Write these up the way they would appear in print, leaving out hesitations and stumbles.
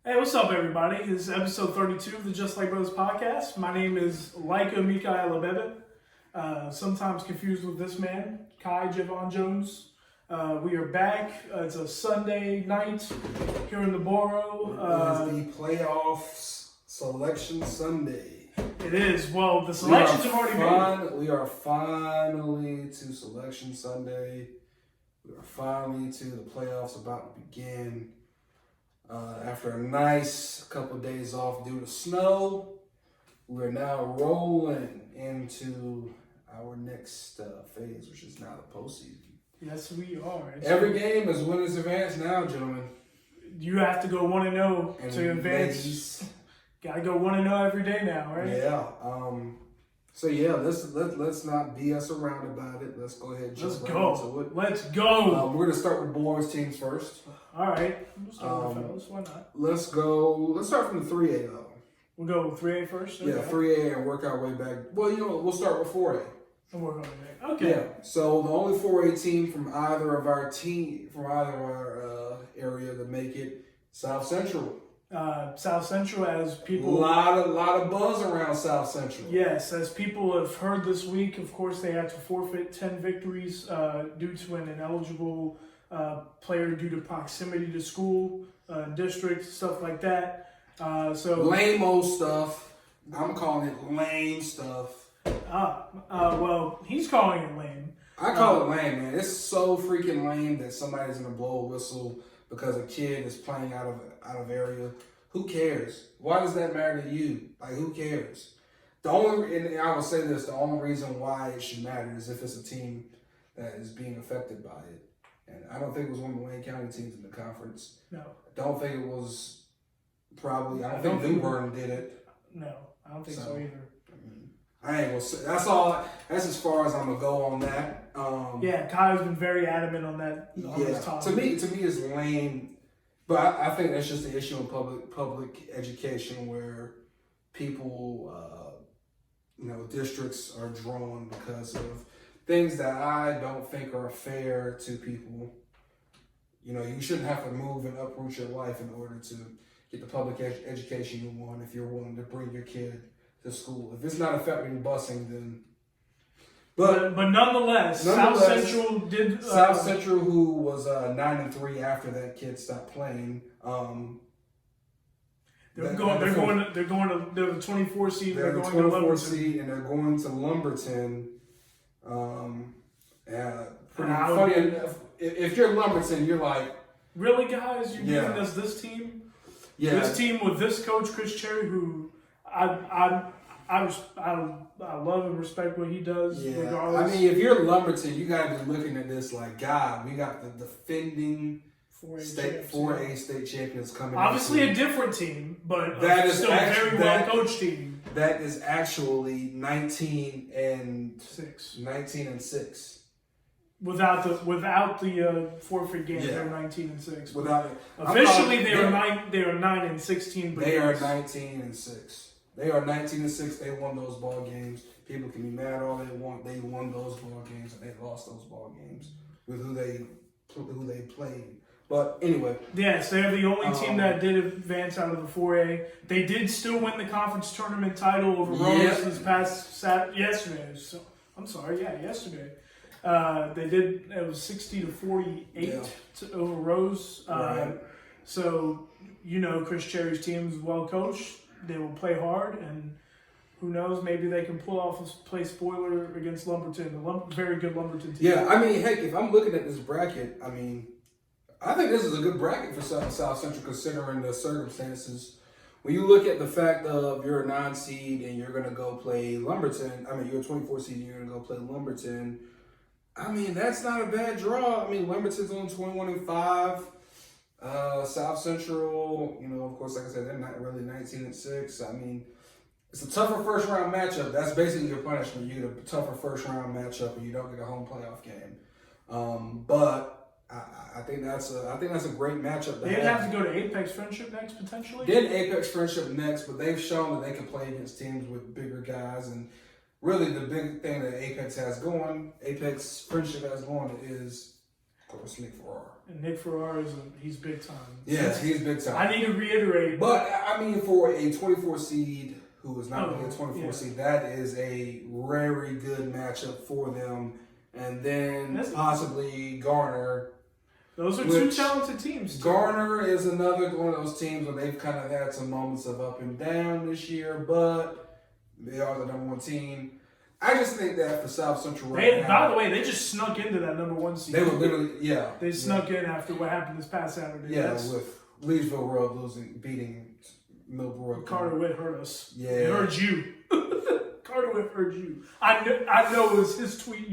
Hey, what's up, everybody? This is episode 32 of the Just Like Brothers podcast. My name is Laika Mikaela Bebe, sometimes confused with this man, Kai Javon Jones. We are back. It's a Sunday night here in the borough. It is the playoffs selection Sunday. It is. Well, the selections have already been. We are finally to selection Sunday. We are finally to the playoffs about to begin. After a nice couple of days off due to snow, we're now rolling into our next phase, which is now the postseason. Yes, we are. Every game is winners advance now, gentlemen. You have to go 1-0 to advance. Ladies. Gotta go 1-0 every day now, right? Yeah. So yeah, let's not BS around about it. Let's go ahead and jump right into it. Let's go. We're gonna start with boys teams first. All right. We'll start with fellas. Why not? Let's go. Let's start from the 3A though. We'll go with 3A first? Okay. Yeah, 3A and work our way back. Well, we'll start with 4A. And work our way back. Okay. Yeah. So the only 4A team from either of our area to make it, South Central. South Central, as people... lot of buzz around South Central. Yes, as people have heard this week, of course, they had to forfeit 10 victories due to an ineligible player due to proximity to school, district, stuff like that. So Lame-o stuff. I'm calling it lame stuff. well, he's calling it lame. I call it lame, man. It's so freaking lame that somebody's gonna blow a whistle because a kid is playing out of area. Who cares? Why does that matter to you? Like, who cares? And I will say this: the only reason why it should matter is if it's a team that is being affected by it. And I don't think it was one of the Wayne County teams in the conference. No. I don't think it was. Probably. I don't think New Bern did it. No, I don't think so either. I ain't gonna say. That's as far as I'm gonna go on that. Yeah, Kyle's been very adamant on that. On this topic. To me, it's lame. But I think that's just the issue in public education where people, districts are drawn because of things that I don't think are fair to people. You shouldn't have to move and uproot your life in order to get the public education you want if you're willing to bring your kid to school. If it's not affecting busing, then... But nonetheless, South Central did... South Central, who was 9-3 after that kid stopped playing... They're the 24 seed. They're the 24 seed, and they're going to Lumberton. Pretty funny enough, if you're Lumberton, you're like, really, guys? You're giving us this team? Yeah. This team with this coach, Chris Cherry, who I love and respect what he does. Yeah. Regardless. I mean, if you're Lumberton, you got to be looking at this like, God, we got the defending 4A state champions coming. Obviously a different team, but that is still a very well coached team. That is actually 19-6. Without the forfeit game, they're 19-6. Without it, officially they are 9-16. They are 19-6. They are 19-6. They won those ball games. People can be mad all they want. They won those ball games and they lost those ball games with who they played. But anyway. Yes, they're the only team that did advance out of the 4A. They did still win the conference tournament title over Rose this past yesterday. So, I'm sorry, yesterday. They did. It was 60-48 over Rose. Right. So, Chris Cherry's team is well coached. They will play hard, and who knows, maybe they can pull off a play spoiler against Lumberton, a very good Lumberton team. Yeah, I mean, heck, if I'm looking at this bracket, I think this is a good bracket for South Central considering the circumstances. When you look at the fact of you're a 9 seed and you're going to go play Lumberton, you're a 24 seed and you're going to go play Lumberton, that's not a bad draw. Lumberton's on 21-5. South Central, of course, like I said, they're not really 19-6. It's a tougher first round matchup. That's basically your punishment. You get a tougher first round matchup and you don't get a home playoff game. But I think that's a great matchup. They'd have to go to Apex Friendship next, potentially. Then Apex Friendship next, but they've shown that they can play against teams with bigger guys. And really, the big thing that Apex Friendship has going is Of course, Nick Farrar. And Nick Farrar he's big time. Yes, he's big time. I need to reiterate. But, I mean, for a 24 seed who is not really a 24 seed, that is a very good matchup for them. And then possibly Garner. Those are two talented teams. Garner is another one of those teams where they've kind of had some moments of up and down this year, but they are the number 1 team. I just think that for South Central now. By the way, they just snuck into that number 1 seed. They were literally, They snuck in after what happened this past Saturday. Yeah, with Leesville Road beating Millbrook. Carter Witt hurt us. Yeah. It hurt you. Carter Witt hurt you. I know it was his tweet,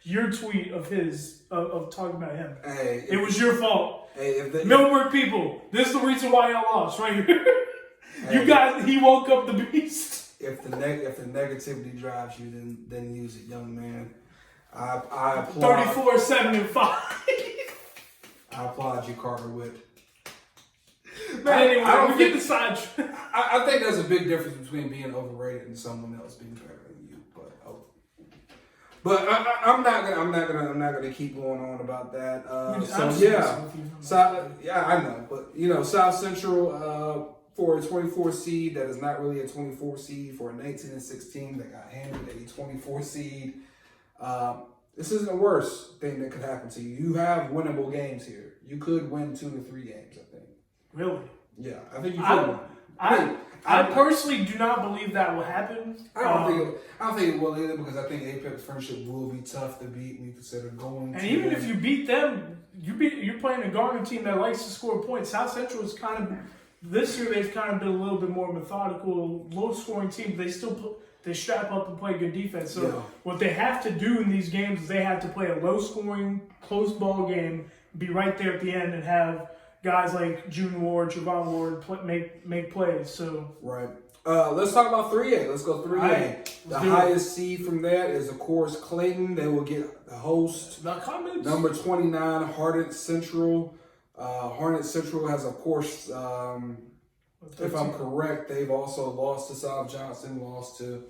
your tweet of his, of talking about him. Hey. It was your fault. Hey, Millbrook people, this is the reason why y'all lost, right here. You guys, he woke up the beast. If the negativity drives you, then use it, young man. I applaud. 34, 7, and 5. I applaud you, Carter Witt. But anyway, we get the side. I think there's a big difference between being overrated and someone else being better than you. But I'm not gonna keep going on about that. I know. But South Central. For a 24 seed, that is not really a 24 seed. For a 19 and 16 that got handed a 24 seed, this isn't the worst thing that could happen to you. You have winnable games here. You could win 2 to 3 games, I think. Really? Yeah, I think you could. I personally do not believe that will happen. I don't think it will either, because I think Apex Friendship will be tough to beat when you consider going. And even if you beat them, you're playing a Garner team that likes to score points. South Central is kind of. This year they've kind of been a little bit more methodical, low-scoring team. They strap up and play good defense. So what they have to do in these games is they have to play a low-scoring, close ball game, be right there at the end, and have guys like June Ward, Trevon Ward make plays. So right. Let's talk about 3A. Let's go 3A. Right. The highest seed from that is, of course, Clayton. They will get the host. Number 29, Hardin Central. Hornet Central has, of course, if I'm correct, they've also lost to South Johnson, lost to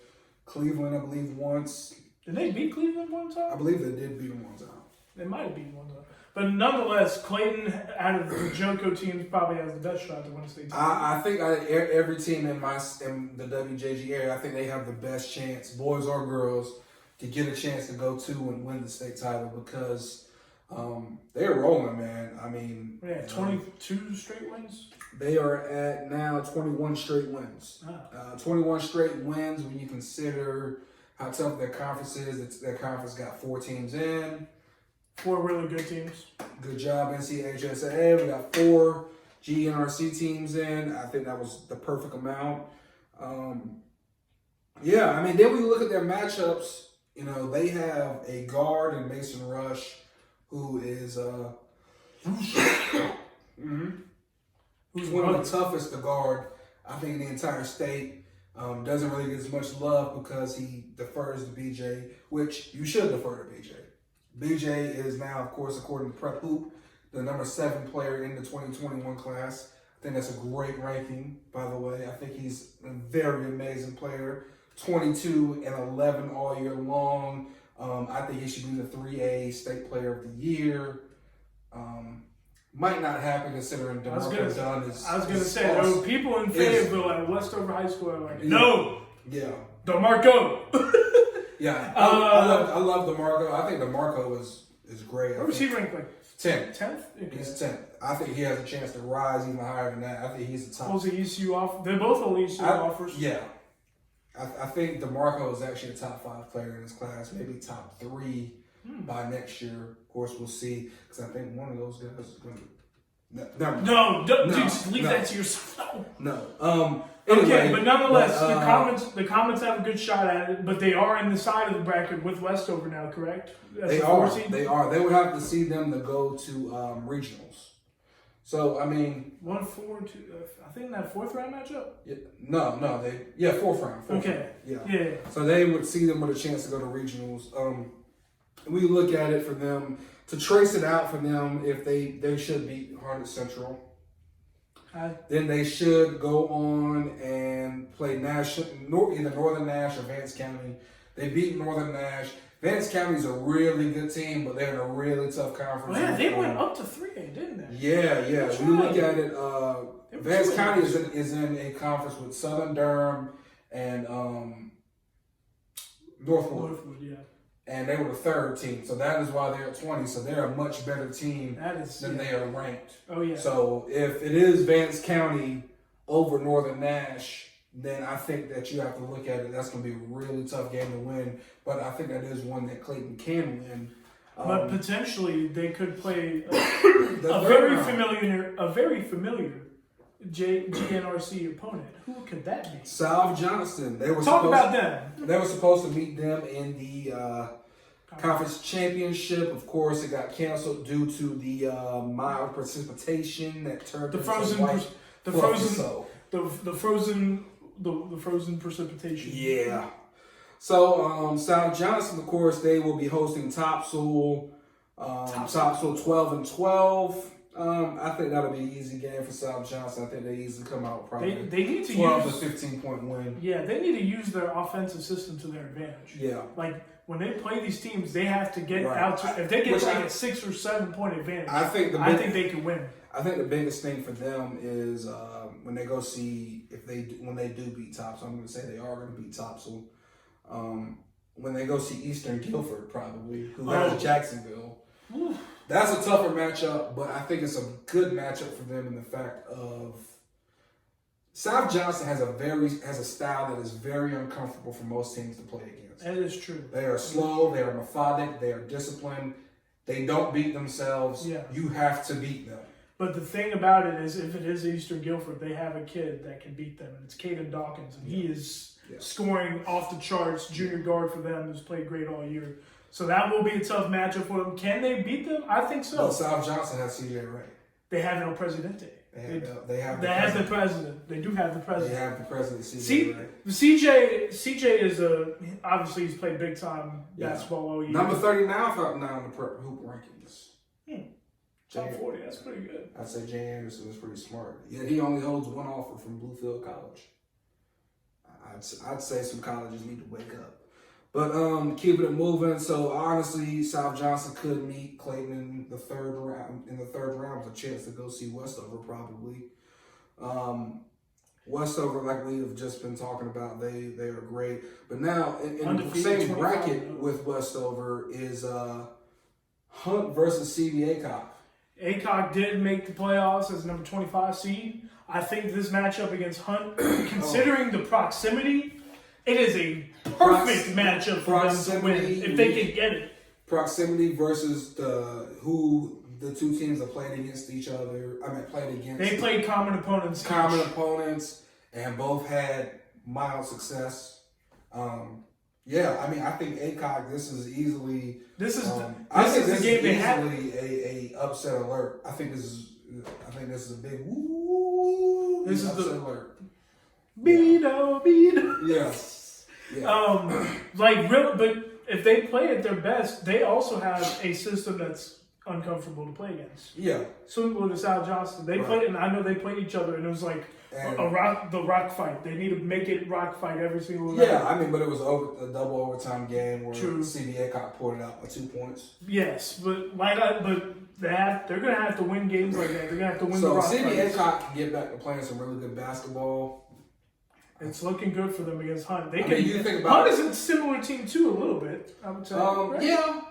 Cleveland, I believe, once. Did they beat Cleveland one time? I believe they did beat them one time. They might have beaten one time. But nonetheless, Clayton, out of the JoCo teams, probably has the best shot to win a state title. I think every team in the WJG area, I think they have the best chance, boys or girls, to get a chance to go to and win the state title, because they're rolling, man. I mean, 22 straight wins. They are at now 21 straight wins. 21 straight wins when you consider how tough their conference is. Their conference got 4 teams in. 4 really good teams. Good job, NCHSAA. We got 4 GNRC teams in. I think that was the perfect amount. Then we look at their matchups. They have a guard in Mason Rush, who is who's one of the toughest to guard, I think, in the entire state. Doesn't really get as much love because he defers to BJ, which you should defer to BJ. BJ is now, of course, according to Prep Hoop, the number 7 player in the 2021 class. I think that's a great ranking, by the way. I think he's a very amazing player. 22 and 11 all year long. I think he should be the 3A State Player of the Year. Might not happen considering DeMarco Dunn is. I was going to say, there were people in Fayetteville at Westover High School are like, no! Yeah. DeMarco! Yeah. I love DeMarco. I think DeMarco is great. Where was he ranked, like 10th? 10th? Okay. He's 10th. I think he has a chance to rise even higher than that. I think he's the top. Was the ECU off? They're both all ECU offers. Yeah. I think DeMarco is actually a top 5 player in his class, maybe top 3 by next year. Of course, we'll see, because I think one of those guys is going to. No, dude, leave that to yourself. No. Anyway, but nonetheless, the comments have a good shot at it, but they are in the side of the bracket with Westover now, correct? They are. They are. They would have to see them to go to regionals. So, I mean... 1-4, 2... I think that 4th round matchup? Yeah, no. 4th round. Okay. Yeah. So they would see them with a chance to go to regionals. We look at it for them, to trace it out for them, if they should beat Harnett Central. Then they should go on and play either Northern Nash or Vance County. They beat Northern Nash. Vance County's a really good team, but they're in a really tough conference. Oh, yeah, they went up to 3A, didn't they? Yeah. That's When you right. look at it, Vance County is in a conference with Southern Durham and Northwood. Yeah. And they were the third team, so that is why they're at 20. So they're a much better team than they are ranked. Oh, yeah. So if it is Vance County over Northern Nash, then I think that you have to look at it. That's going to be a really tough game to win. But I think that is one that Clayton can win. But potentially they could play a very familiar GNRC opponent. Who could that be? South Johnston. They were Talk about them. They were supposed to meet them in the conference championship. Of course, it got canceled due to the mild precipitation that turned The frozen precipitation. Yeah. So South Johnston, of course, they will be hosting Topsail. Topsail 12-12. I think that'll be an easy game for South Johnston. I think they easily come out probably they need to 12 to 15 point win. Yeah, they need to use their offensive system to their advantage. Yeah. Like when they play these teams, they have to get Right. out to, if they get a 6 or 7 point advantage, I think they can win. I think the biggest thing for them is when they go see when they do beat Topsail. I'm going to say they are going to beat Topsail. When they go see Eastern Guilford, probably, who has Jacksonville. Oof. That's a tougher matchup, but I think it's a good matchup for them in the fact of South Johnston has a style that is very uncomfortable for most teams to play against. That is true. They are slow, they are methodic, they are disciplined. They don't beat themselves. Yeah. You have to beat them. But the thing about it is, if it is Eastern Guilford, they have a kid that can beat them, and it's Caden Dawkins, and he is scoring off the charts, junior guard for them, who's played great all year. So that will be a tough matchup for them. Can they beat them? I think so. But South Johnston has CJ Ray. They have no Presidente. They have the president. They do have the president. They have the president, CJ Ray. CJ is obviously he's played big time basketball all year. Number 39 for now in the hoop rankings. Top 40, that's pretty good. I'd say Jay Anderson is pretty smart. Yet he only holds one offer from Bluefield College. I'd say some colleges need to wake up. But keeping it moving, so honestly, South Johnston could meet Clayton in the third round. In the third round, with a chance to go see Westover probably. Westover, like we have just been talking about, they are great. But now in the same bracket with Westover is Hunt versus CV Aycock. Aycock did make the playoffs as number 25 seed. I think this matchup against Hunt, considering the proximity, it is a perfect matchup for them to win if they can get it. Proximity versus who the two teams have played against each other. They played common opponents. And both had mild success. I think Aycock. This is easily. This is the game they have. A upset alert. I think this is a big woo. This is upset the alert. Beto. Yes. But if they play at their best, they also have a system that's uncomfortable to play against. Yeah. Similar to South Johnston, they played, and I know they played each other, and it was like the rock fight. They need to make it rock fight every single night. Yeah, but it was a double overtime game where CV Aycock pulled it out by 2 points. Yes, but they're gonna have to win games like that. They're gonna have to win the rock fight. So CV Aycock can get back to playing some really good basketball. It's looking good for them against Hunt. Hunt is a similar team too, a little bit. I would say. Right? Yeah.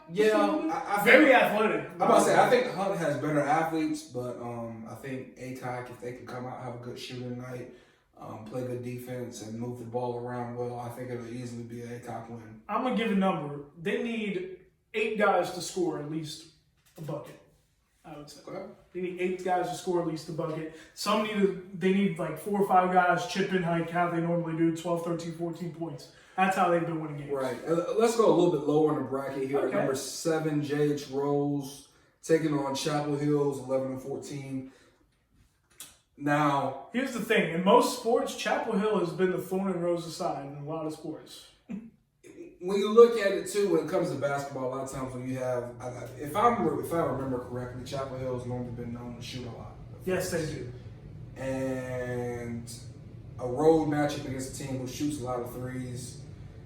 I very athletic. I'm about to say I think Hunt has better athletes, but I think Aycock, if they can come out, have a good shooting night, play good defense, and move the ball around well, I think it'll easily be an Aycock win. I'm gonna give a number. They need 8 guys to score at least a bucket. I would say. Okay. They need 8 guys to score at least a bucket. They need like 4 or 5 guys chip in like how they normally do, 12, 13, 14 points. That's how they've been winning games. Right. Let's go a little bit lower in the bracket here. Okay. Number 7, JH Rose, taking on Chapel Hills, 11-14. Now, here's the thing. In most sports, Chapel Hill has been the thorn in Rose's side in a lot of sports. When you look at it too, when it comes to basketball, a lot of times when you have, if I remember correctly, Chapel Hill has normally been known to shoot a lot. Yes, they do. And a road matchup against a team who shoots a lot of threes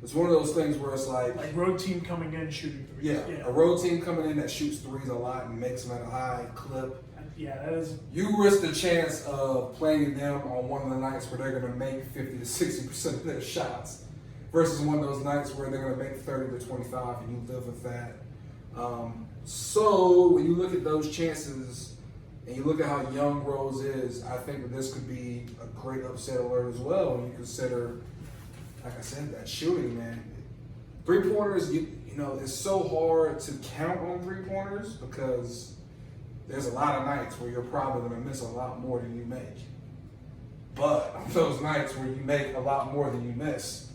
It's one of those things where it's like road team coming in shooting threes. Yeah, a road team coming in that shoots threes a lot and makes them at a high clip. Yeah, that is. You risk the chance of playing them on one of the nights where they're going to make 50 to 60% of their shots, versus one of those nights where they're going to make 30 to 25, and you live with that. So when you look at those chances and you look at how young Rose is, I think that this could be a great upset alert as well when you consider, like I said, that shooting, man. 3-pointers, you know, it's so hard to count on 3-pointers because there's a lot of nights where you're probably going to miss a lot more than you make. But on those nights where you make a lot more than you miss.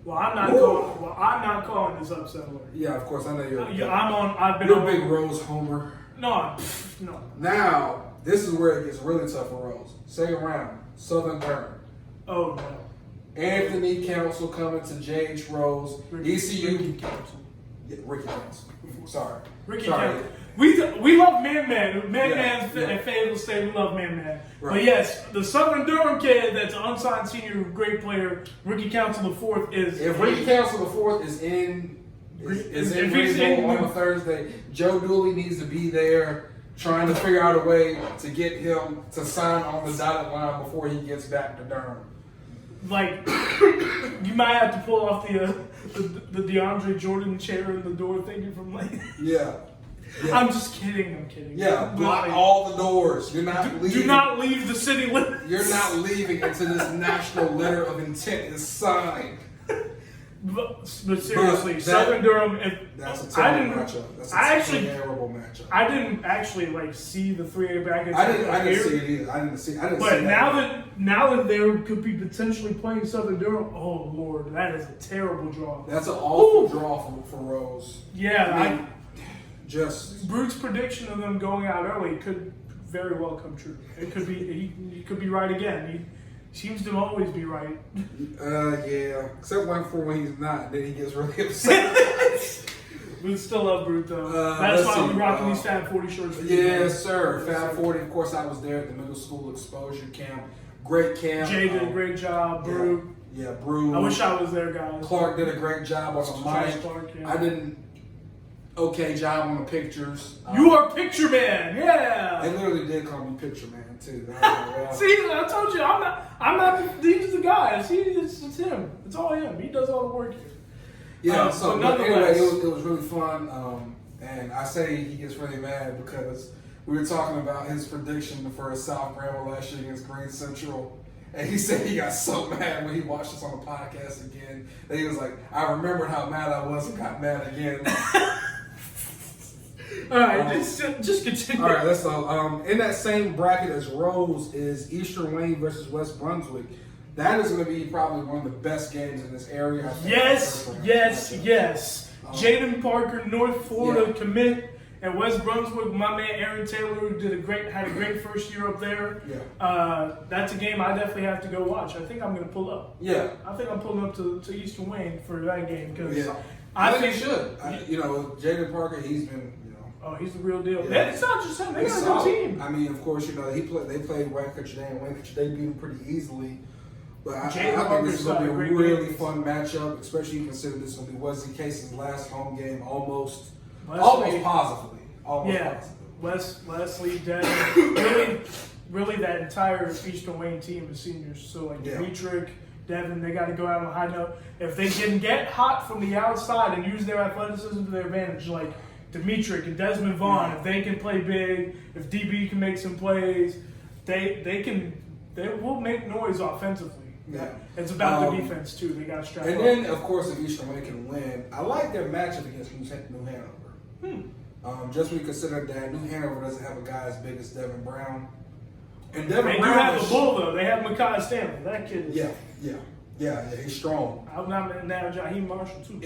Well, I'm not calling this upset alert. Yeah, of course, I know you're. I've been. You're a big Rose homer. No. Now, this is where it gets really tough for Rose. Second round, Southern Durham. Oh no. Anthony Council coming to JH Rose. ECU. Ricky Council. Yeah, Ricky Council. Sorry. Ricky Sorry. Council. We love Man. Man's yeah. at Fayetteville State. We love Man. Right. But yes, the Southern Durham kid that's an unsigned senior, great player, Ricky Council IV is. If Ricky Council IV is in Greenville on a Thursday, Joe Dooley needs to be there trying to figure out a way to get him to sign on the dotted line before he gets back to Durham. Like, you might have to pull off the DeAndre Jordan chair in the door thingy from like. Yeah. I'm just kidding. I'm kidding. Yeah, block all the doors. You're not leaving. Do not leave the city limits. You're not leaving until this national letter of intent is signed. But seriously, Southern Durham. That's a terrible matchup. That's a terrible matchup. I didn't actually see the 3A brackets. I didn't see it either. I didn't see But that now that they could be potentially playing Southern Durham, oh Lord, that is a terrible draw. That's an awful draw for Rose. Yeah, Brute's prediction of them going out early could very well come true. It could be he could be right again. He seems to always be right. Yeah. Except when he's not, then he gets really upset. We still love Brute though. That's why we're rocking these Fab 40 shorts. Yes, sir. Fab 40. Of course, I was there at the middle school exposure camp. Great camp. Jay did a great job. Brute. Yeah, Brute. I wish I was there, guys. Clark did a great job on the mic. Clark, yeah. I didn't. Okay, job on the pictures. You are picture man, yeah. They literally did call me picture man too. See, I told you, I'm not. These are the guys. It's him. It's all him. He does all the work here. Yeah. But anyway, it was really fun. And I say he gets really mad because we were talking about his prediction for South Granville last year against Green Central. And he said he got so mad when he watched us on the podcast again that he was like, I remembered how mad I was and got mad again. All right, just continue. All right, let's go. In that same bracket as Rose is Eastern Wayne versus West Brunswick. That is going to be probably one of the best games in this area. Yes. Jaden Parker, North Florida commit, and West Brunswick. My man Aaron Taylor had a great first year up there. Yeah. That's a game I definitely have to go watch. I think I'm going to pull up. Yeah. I think I'm pulling up to Eastern Wayne for that game because I think he should. Jaden Parker, he's been. Oh, he's the real deal. Yeah. It's not just him. They got a good team. I mean, of course, they played Wayne Country Day, and Wayne Country Day beat them pretty easily. But I think this is going to be a really fun matchup, especially considering this is going to be Wesley Case's last home game almost positively. Wesley, Devin, really that entire Eastern Wayne team is seniors. So Dietrich, Devin, they got to go out on a high note. If they can get hot from the outside and use their athleticism to their advantage, like Dimitri and Desmond Vaughn, if they can play big, if DB can make some plays, they will make noise offensively. Yeah. It's about the defense too. They got to strap up. And then, of course, if Eastern Wayne can win, I like their matchup against New Hanover. Just when you consider that New Hanover doesn't have a guy as big as Devin Brown. And Devin Brown do have a bull though. They have Mekhi Stanley. That kid is. Yeah, he's strong. I'm not now Jaheim Marshall too.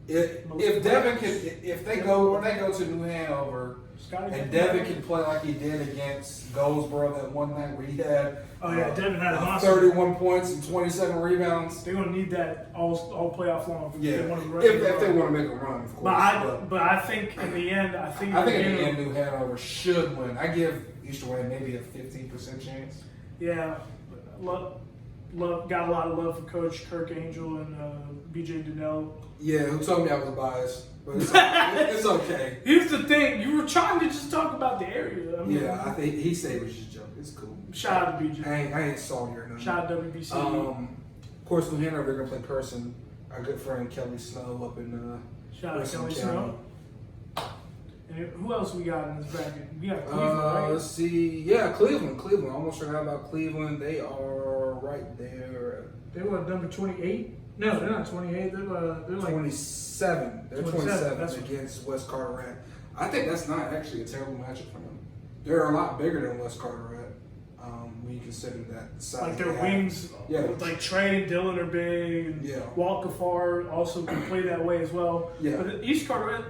If Devin if they go to New Hanover and Devin can play like he did against Goldsboro that one night where he had Devin had an 31 points and 27 rebounds. They're gonna need that all playoff long. Yeah, if they want to make a run, of course. But I think in the end, New Hanover should win. I give Eastern Wayne maybe a 15% chance. Yeah, got a lot of love for Coach Kirk Angel and BJ Donnell. Yeah, who told me I was biased, but it's okay. Here's the thing: you were trying to just talk about the area. I mean, Yeah, I think he said it was just joking. It's cool. Shout out to BJ. I ain't salty or nothing. Shout out to WBC. Of course, New Hanover, they're gonna play person. Our good friend Kelly Snow up in Shout out to Kelly County. Snow. And who else we got in this bracket? We got Cleveland, right? Let's see. Yeah, Cleveland. Cleveland. I almost forgot about Cleveland. They are right there. They were number 28. No, they're not 28. They're like 27. They're 27 That's against West Carteret. I think that's not actually a terrible matchup for them. They're a lot bigger than West Carteret when you consider that size. like their wings. Yeah. Like Trey and Dylan are big. And Yeah. Walt Gafar also can play that way as well. Yeah. But East Carteret,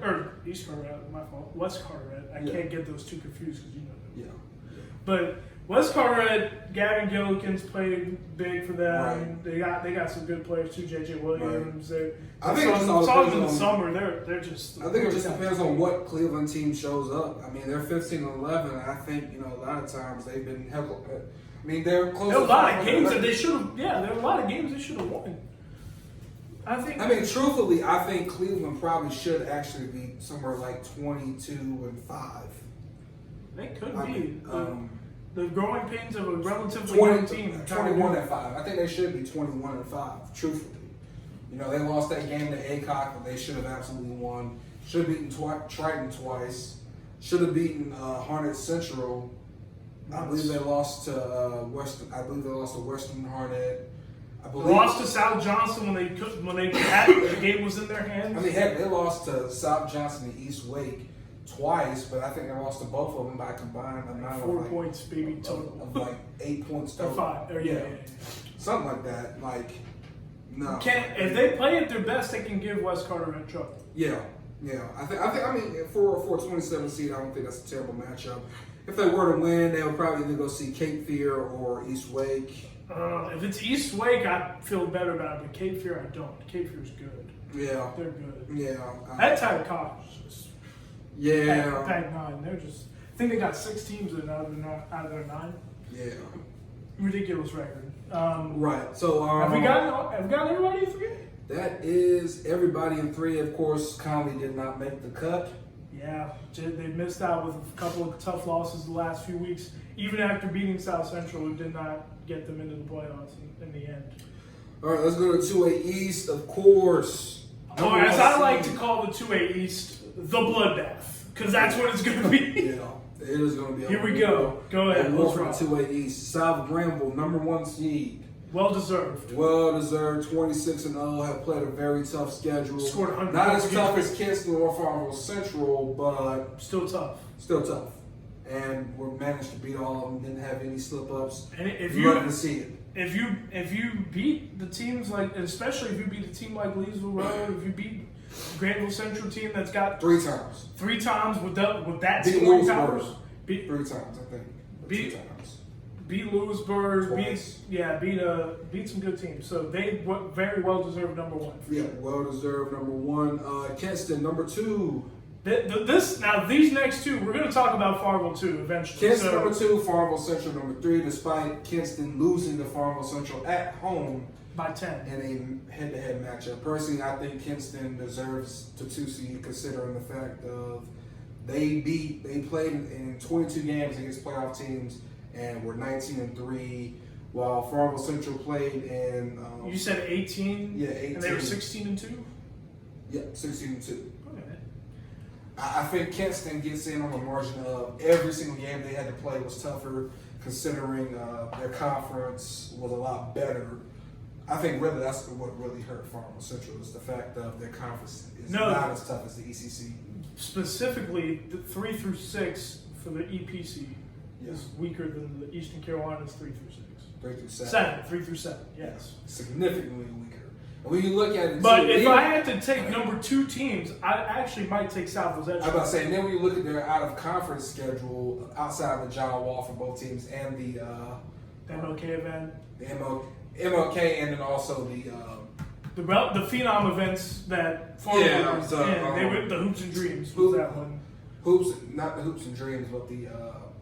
my fault. West Carteret. I can't get those two confused because you know them. Yeah. But West Carteret, Gavin Gillikins played big for them. Right. They got some good players too. JJ Williams. Right. I think it just all songs depends in the on- summer. They're just. I think it just depends on what Cleveland team shows up. I mean, they're 15-11. I think a lot of times they've been heckled. I mean, they're close. There were a to lot of 500. games that they should have. Yeah, there were a lot of games they should have won. I think. I mean, truthfully, I think Cleveland probably should actually be somewhere like 22-5. they could I be. mean, The growing pains of a relatively 20, young team. 21-5. I think they should be 21-5. Truthfully, they lost that game to Aycock that they should have absolutely won. Should have beaten Triton twice. Should have beaten Harnett Central. I believe they lost to Western. I believe they lost to Western Harnett. I believe Lost to South Johnson when they had the game was in their hands. I mean, heck, they lost to South Johnson and East Wake twice, but I think they lost to both of them by a combined amount 4 of points, baby, total. of like 8 points Or total. 5. Or yeah. Something like that. Like, no. If they play at their best, they can give West Carteret trouble. Yeah. I mean, for a 27 seed, I don't think that's a terrible matchup. If they were to win, they would probably either go see Cape Fear or East Wake. If it's East Wake, I feel better about it, but Cape Fear, I don't. Cape Fear's good. Yeah. They're good. Yeah. That type of college is just Yeah. Pac 9. They're just. I think they got 6 teams out of their 9. Yeah. Ridiculous record. Right. So have we gotten everybody in 3? That is everybody in 3. Of course, Conley did not make the cut. Yeah, they missed out with a couple of tough losses the last few weeks. Even after beating South Central, it did not get them into the playoffs in the end. All right, let's go to 2A East, of course. Or as I like to call the 2A East, the bloodbath, because that's what it's going to be. Yeah, it is going to be. Here we go. Go ahead. We'll Let's for rock. 2A East. South Granville, number 1 seed. Well deserved. Well deserved. 26-0. Have played a very tough schedule. Scored 100 Not as points. tough as Kinston or Farmville Central, but Still tough. still tough. And we managed to beat all of them. Didn't have any slip ups. And if Love to see it. if you beat the teams like, especially if you beat a team like Leesville Road, if you beat Granville Central team that's got 3 times. 3 times with that Beat scoring Lewisburg. powers, 3 times, I think. Beat- 2 times. beat Lewisburg, Twice. beat some good teams. So they very well deserved number 1. Yeah, well deserved number 1. Kinston, number 2. These next 2, we're going to talk about Farmville too eventually. Kinston number 2, Farmville Central number 3, despite Kinston losing to Farmville Central at home by 10. in a head-to-head matchup. Personally, I think Kinston deserves to 2 seed considering the fact of they played in 22 games against playoff teams and were 19-3, while Farmville Central played in You said 18. Yeah, 18. And they were 16-2. Yeah, 16-2. Okay. I think Kinston gets in on the margin of every single game they had to play was tougher, considering their conference was a lot better. I think really that's what really hurt Farmville Central is the fact that their conference is not as tough as the ECC. Specifically, the 3 through 6 for the EPC Yeah. is weaker than the Eastern Carolinas 3 through 6. 3 through 7. 3 through 7, yes. Significantly weaker. And when you look at it, But too, if even- I had to take number 2 teams, I actually might take Southwest I Edge. was about to say, and then when you look at their out-of-conference schedule outside of the John Wall for both teams and the MLK event. MLK and then also The Phenom events that Farmville was in, they were the Hoops and Dreams was that one. not the Hoops and Dreams, but the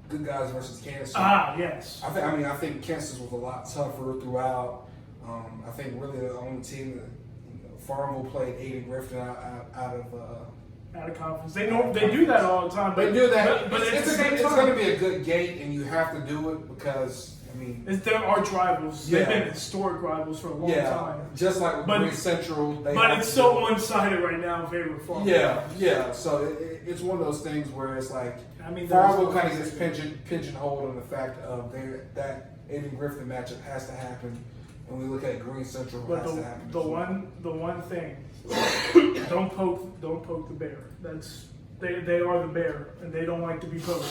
Good Guys versus Kansas. Ah, yes. I think Kansas was a lot tougher throughout. I think really the only team that Farmville played Aiden Griffin out of conference. They do that all the time. They do that, but it's going to be a good gate, and you have to do it because it's their arch rivals. Yeah. They've been historic rivals for a long time. Just like with Green Central. But it's so one-sided right now in favor of Farmville. Yeah. So it's one of those things where it's like Farmville kind of gets pigeonholed on the fact of that Aiden Griffin matchup has to happen. When we look at Green Central, it has to happen. The one thing, don't poke the bear. They are the bear, and they don't like to be poked.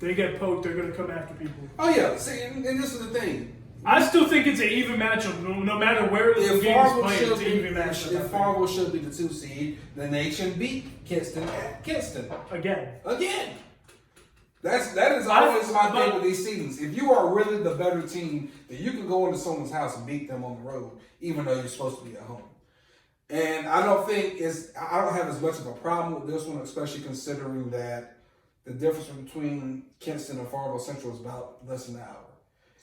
They get poked, they're going to come after people. Oh yeah, see, and this is the thing. I still think it's an even matchup, no matter where the game's played. It's an even matchup. If Farmville should be the 2 seed, then they should beat Kinston at Kinston again. That is always my thing with these seedings. If you are really the better team, then you can go into someone's house and beat them on the road, even though you're supposed to be at home. And I don't have as much of a problem with this one, especially considering that the difference between Kinston and Farmville Central is about less than an hour.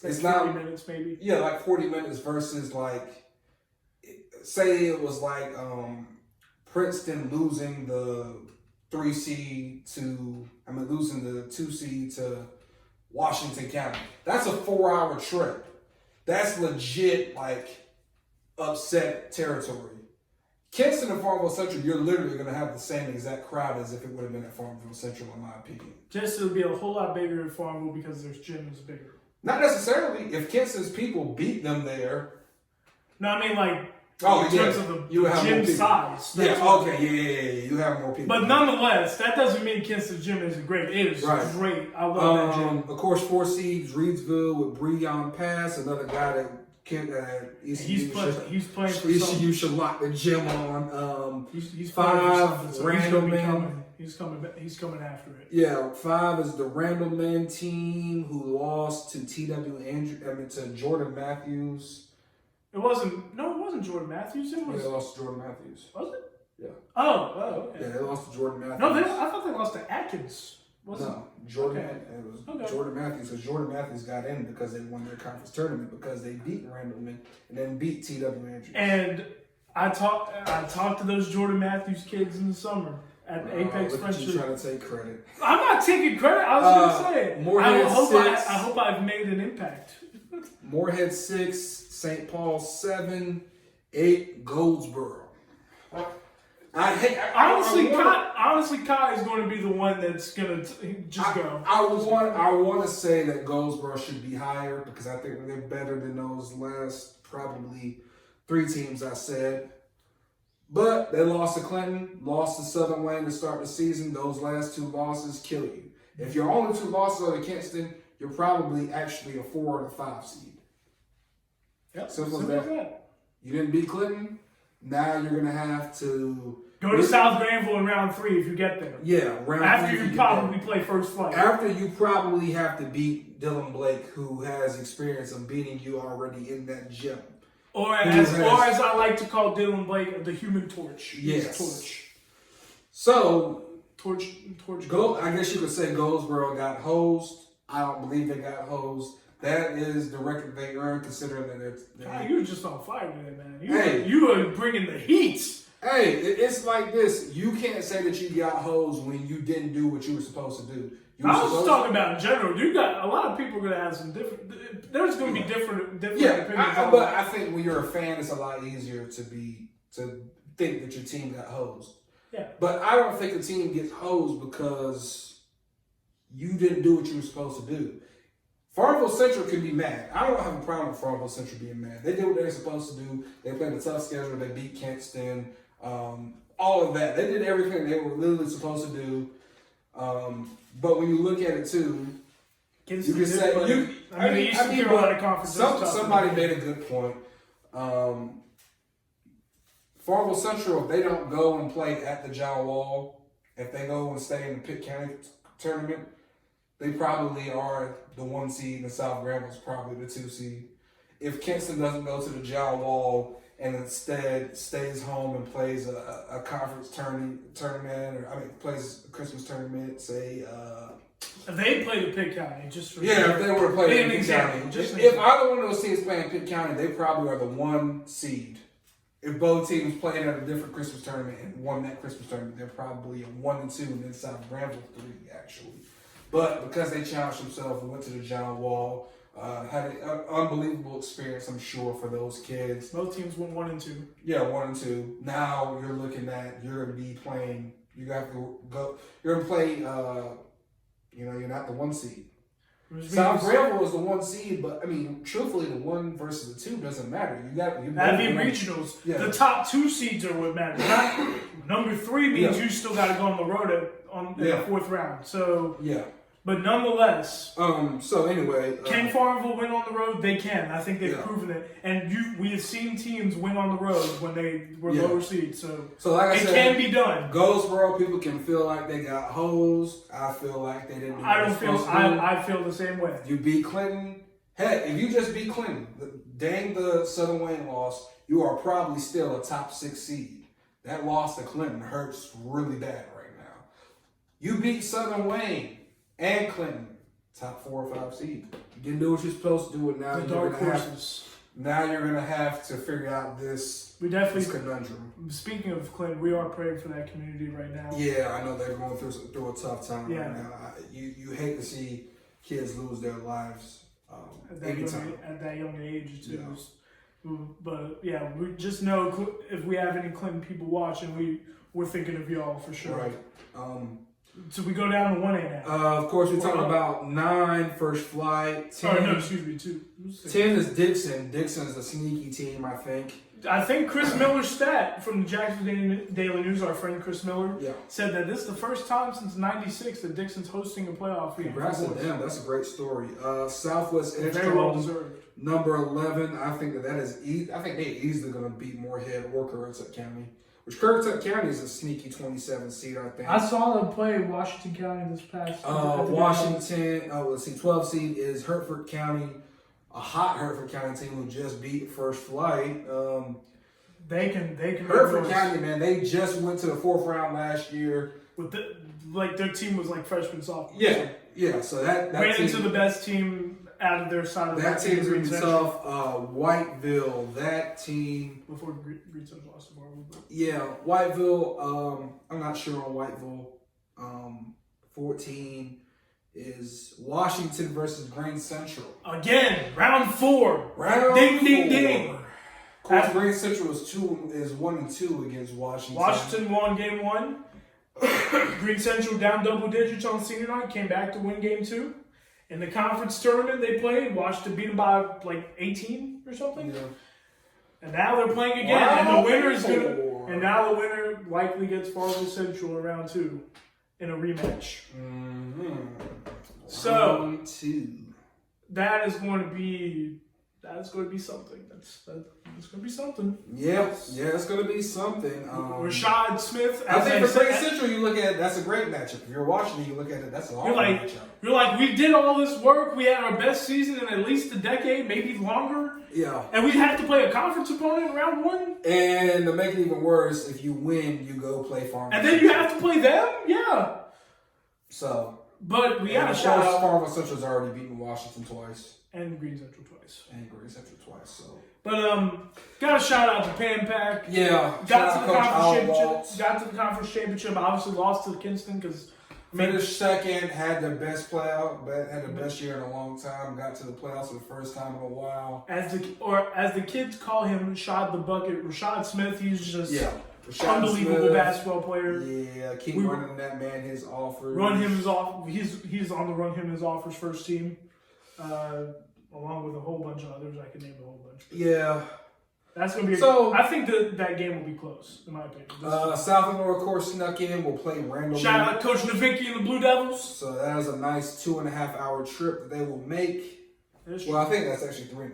It's like 40 minutes maybe? Yeah, like 40 minutes versus say it was like Princeton losing the 3 seed losing the 2 seed to Washington County. That's a 4-hour trip. That's legit upset territory. Kinston and Farmville Central, you're literally going to have the same exact crowd as if it would have been at Farmville Central, in my opinion. Just it'll be a whole lot bigger in Farmville because their gym is bigger. Not necessarily. If Kinston's people beat them there. No, I mean in terms of the gym size. Yeah, you have more people. But nonetheless, that doesn't mean Kinston's gym isn't great. It is great. I love that gym. Of course, 4 seeds, Reedsville with Breon Pass, another guy that he's playing for ECU should lock the gym on. He's 5 Randleman. He's coming after it. Yeah, 5 is the Randleman team who lost to to Jordan Matthews. It wasn't Jordan Matthews. It was. They lost to Jordan Matthews. Was it? Yeah. Oh, okay. Yeah, they lost to Jordan Matthews. No, I thought they lost to Atkins. Jordan. Okay. It was Jordan Matthews, because Jordan Matthews got in because they won their conference tournament because they beat Randleman and then beat TW Andrews. And I talked to those Jordan Matthews kids in the summer at the Apex Friendship. You trying to take credit? I'm not taking credit. I was going to say. I hope I've made an impact. Moorhead 6, St. Paul 7, 8, Goldsboro. Honestly, Kai is going to be the one that's going to just go. I want to say that Goldsboro should be higher because I think they're better than those last probably 3 teams I said. But they lost to Clinton, lost to Southern Wayne to start the season. Those last 2 losses kill you. If your only 2 losses are to Kinston, you're probably actually a 4 or a 5 seed. Yep. Simple as that. You didn't beat Clinton. Now you're going to have to go to South Granville in round 3 if you get there. Yeah, round 3. After you probably play first flight. After you probably have to beat Dylan Blake, who has experience of beating you already in that gym. Or as I like to call Dylan Blake, the Human Torch. Yes. Torch. So Torch. I guess you could say Goldsboro got hosed. I don't believe they got hosed. That is the record they earned, considering that you were just on fire today, man. You were bringing the heat. Hey, it's like this. You can't say that you got hosed when you didn't do what you were supposed to do. I was just talking about in general. You got a lot of people are going to have some different. There's going to be different opinions. But I think when you're a fan, it's a lot easier to think that your team got hosed. Yeah. But I don't think a team gets hosed because you didn't do what you were supposed to do. Farmville Central can be mad. I don't have a problem with Farmville Central being mad. They did what they were supposed to do. They played a tough schedule. They beat Kinston. All of that. They did everything they were literally supposed to do. But when you look at it too, you can say somebody made a good point. Farmville Central, if they don't go and play at the John Wall, if they go and stay in the Pitt County tournament, they probably are the 1 seed, and South Granville's probably the 2 seed. If Kinston doesn't go to the John Wall and instead stays home and plays a conference tournament, or plays a Christmas tournament, say They played at Pitt County just for Yeah, if they were playing in Pitt example, County. just If either one of those teams play in Pitt County, they probably are the 1 seed. If both teams played at a different Christmas tournament and won that Christmas tournament, they're probably a 1 and 2, and then South Granville 3 actually. But because they challenged themselves and went to the John Wall, had an unbelievable experience, I'm sure, for those kids. Both teams went 1 and 2. Yeah, 1 and 2. Now you're looking at you're going to be playing. You have to go. You're going to play. You're not the 1 seed. South Granville is the 1 seed, but I mean, truthfully, the 1 versus the 2 doesn't matter. That'd be regionals. Yeah. The top 2 seeds are what matters. Number 3 means you still got to go on the road in the 4th round. So yeah. But nonetheless, So anyway, can Farmville win on the road? They can. I think they've proven it. And we have seen teams win on the road when they were lower seeds. So like I said, it can be done. Goldsboro people can feel like they got hosed. I feel like they didn't. I feel the same way. You beat Clinton. Heck, if you just beat Clinton, dang the Southern Wayne loss, you are probably still a top 6 seed. That loss to Clinton hurts really bad right now. You beat Southern Wayne and Clinton, top 4 or 5 seed. You didn't do what you're supposed to do. It now. Now you're gonna have to figure out this conundrum. Speaking of Clinton, we are praying for that community right now. Yeah, I know they're going through a tough time right now. You hate to see kids lose their lives at that young age too. Yeah. But yeah, we just know if we have any Clinton people watching, we're thinking of y'all for sure. Right. So we go down to 1A now. Of course, we're talking about 9 First Flight. 10, 2. 10 is Dixon. Dixon is a sneaky team, I think. I think Chris Miller's stat from the Jacksonville Daily News, our friend Chris Miller, said that this is the first time since '96 that Dixon's hosting a playoff game. Congrats to them. That's a great story. Southwest Edgecombe, very well deserved. Number 11. I think that is. I think they're easily going to beat Moorhead or Currituck County. Which Currituck County is a sneaky 27 seed, I think. I saw them play Washington County this past. Washington. 12 seed is Hertford County. A hot Hertford County team who just beat First Flight. They can. Hertford County, man, they just went to the 4th round last year. With their team was like freshman sophomore. Yeah. So that ran team, into the best team out of their side of that team's gonna be tough. Whiteville, that team before Green Central lost to Marvel. Yeah, Whiteville. I'm not sure on Whiteville. 14 is Washington versus Green Central. Again, round 4. Ding. Of course, Green Central is 1 and 2 against Washington. Washington won game 1. Green Central down double digits on senior night, came back to win game 2. In the conference tournament they played, Washington beat them by like 18 or something. Yeah. And now they're playing again, and the winner likely gets Fargo Central in round 2 in a rematch. Mm-hmm. So that is going to be something. That's going to be something. Yeah, it's going to be something. Rashad Smith. I think for Green Central, you look at it, that's a great matchup. If you're watching it, you look at it, that's a long matchup. You're like, we did all this work. We had our best season in at least a decade, maybe longer. Yeah. And we have to play a conference opponent in round 1. And to make it even worse, if you win, you go play Farmville. And then you have to play them? Yeah. So. But we got to shout out. Farmville Central's already beaten Washington twice. And Green Central twice. So. But got to shout out to Pan Pack. Yeah. Got to the conference championship. Obviously lost to Kinston because finished second. Had the best had the best year in a long time. Got to the playoffs for the first time in a while. As the kids call him, Rashad the Bucket. Rashad Smith. He's just unbelievable basketball player. Yeah. Keep running that man his offers. He's on the run him his offers first team. Along with a whole bunch of others. I can name a whole bunch. Yeah. That's going to be I think that game will be close, in my opinion. South Illinois, of course, snuck in. We'll play randomly. Shout out Coach Nowicki and the Blue Devils. So that is a nice 2.5-hour trip that they will make. Well, I think that's actually 3.5.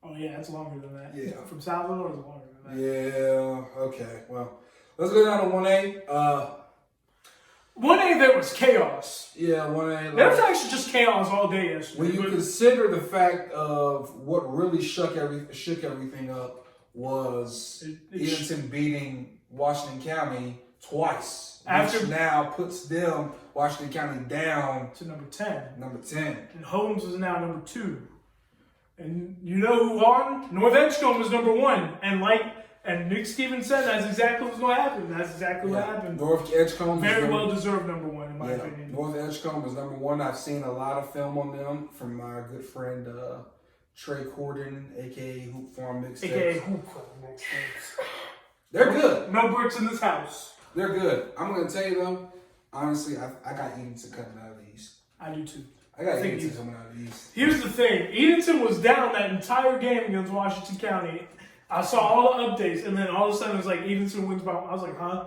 Oh, yeah, it's longer than that. Yeah. From South Illinois, it's longer than that. Yeah, okay. Well, let's go down to 1A. 1A, there was chaos. Yeah, 1A. There was actually just chaos all day yesterday. When you consider the fact of what really shook everything up was Edenton beating Washington County twice, which now puts them. Washington County down to number 10. Number 10. And Holmes is now number 2. And you know who won? North Edgecombe is number 1. And Nick Stevens said that's exactly what's going to happen. That's exactly what happened. North Edgecombe very well deserved number 1 in my opinion. North Edgecombe is number 1. I've seen a lot of film on them from my good friend Trey Corden, aka Hoop Farm Mixtapes. AKA Hoop Farm Mixtapes. They're good. No bricks in this house. They're good. I'm going to tell you though, honestly, I got Edenton coming out of the East. I do too. I got Edenton coming out of the East. Here's the thing. Edenton was down that entire game against Washington County. I saw all the updates, and then all of a sudden it was like Edenton wins by. I was like, huh?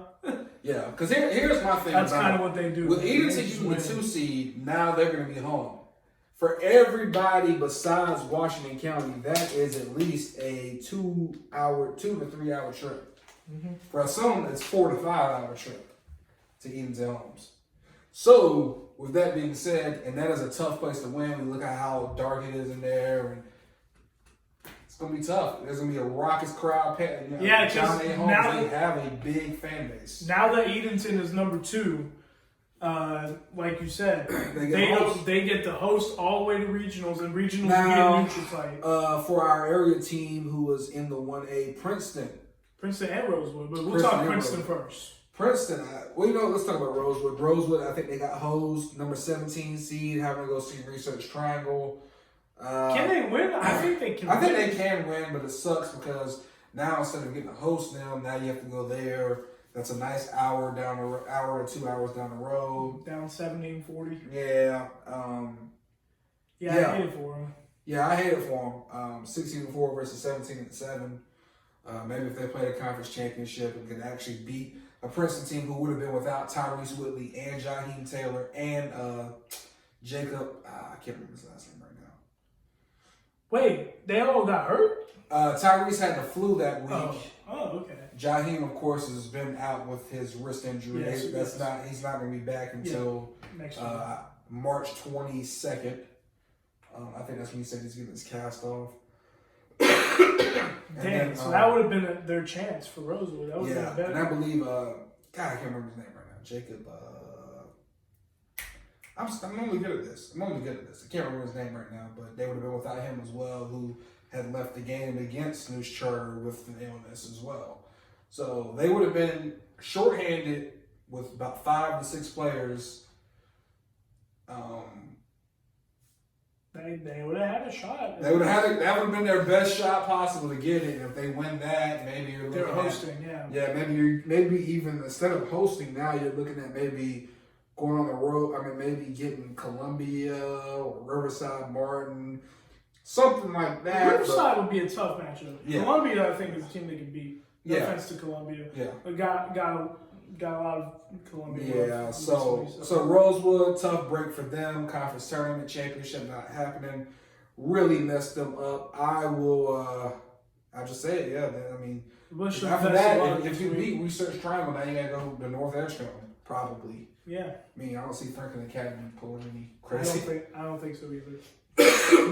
Yeah, because here's my thing. That's kind of what they do. With Edenton getting the 2 seed, now they're going to be home. For everybody besides Washington County, that is at least a 2 to 3 hour trip. Mm-hmm. For some, it's 4 to 5 hour trip to Edenton Homes. So, with that being said, and that is a tough place to win. We look at how dark it is in there, and it's gonna be tough. There's gonna be a raucous crowd. Yeah, John A. Holmes, now they have a big fan base. Now that Edenton is number 2, like you said, they get to host all the way to regionals, and regionals get a neutral site. For our area team who was in the 1A, Princeton and Rosewood, but we'll talk Princeton first. Princeton, let's talk about Rosewood. Rosewood, I think they got hosed, number 17 seed, having to go see Research Triangle. Can they win? I think they can. I think they can win, but it sucks because now instead of getting to host them, now you have to go there. That's a nice hour to 2 hours down the road. Down 17-40. Yeah. I hate it for them. Yeah, I hate it for them. 16-4 versus 17-7. Maybe if they played a conference championship and could actually beat a Princeton team who would have been without Tyrese Whitley and Jaheim Taylor and Jacob. I can't remember his last name right now. Wait, they all got hurt? Tyrese had the flu that week. Oh, okay. Jaheim, of course, has been out with his wrist injury. Yes, he's not going to be back until March 22nd. I think that's when he said he's getting his cast off. Damn, so that would have been their chance for Rosewood. That would have been better. And I believe, God, I can't remember his name right now. Jacob, I'm only good at this. I can't remember his name right now, but they would have been without him as well, who had left the game against News Charter with an illness as well. So they would have been shorthanded with about 5 to 6 players. They would have had a shot. That would have been their best shot possible to get it. And if they win that, maybe you're looking they're hosting, Yeah, maybe even instead of hosting now, you're looking at maybe going on the road. I mean, maybe getting Columbia or Riverside, Martin, something like that. Riverside would be a tough matchup. Yeah. Columbia, I think, is a team they can beat. No offense to Columbia. Yeah. But got a lot of Columbia. Yeah, so Rosewood, tough break for them. Conference tournament championship not happening. Really messed them up. I'll just say it, yeah. I mean, after that, if you beat Research Triangle, now you gotta go to North Edgecombe, probably. Yeah. I mean, I don't see Franklin Academy pulling any crazy. I don't think so either.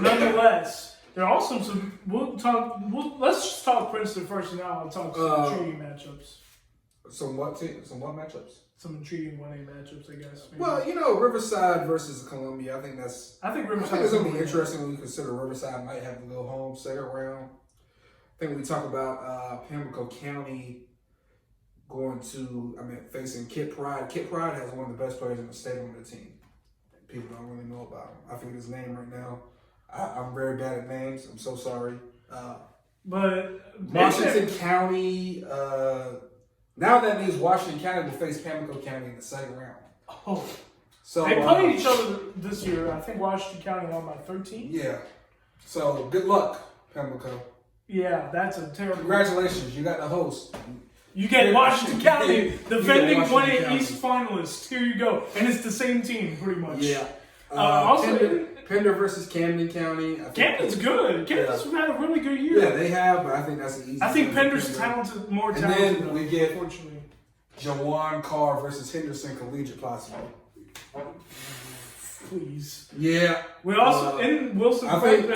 Nonetheless, there are also some. Let's just talk Princeton first, and now I'll talk some intriguing matchups. Some what matchups? Some intriguing 1A matchups, I guess. Maybe. Well, Riverside versus Columbia. I think Riverside is going to be interesting when you consider Riverside might have to go home second round. I think we talk about Pamlico County facing Kit Pride. Kit Pride has one of the best players in the state on their team. People don't really know about him. I forget his name right now. I'm very bad at names. I'm so sorry. But Washington County. Now that means Washington County will face Pamlico County in the second round. Oh. So they played each other this year. I think Washington County won by 13. Yeah. So good luck, Pamlico. Yeah, that's a terrible. Congratulations, you got the host. You get Washington County, defending 1A East finalists. Here you go, and it's the same team pretty much. Yeah. Also, Pender versus Camden County. Camden's good. Camden's had a really good year. Yeah, they have, but I think that's the easy. I think Pender's more talented. And then we get, unfortunately, Jawan Carr versus Henderson Collegiate, possibly. Please. Yeah. We also in Wilson. I think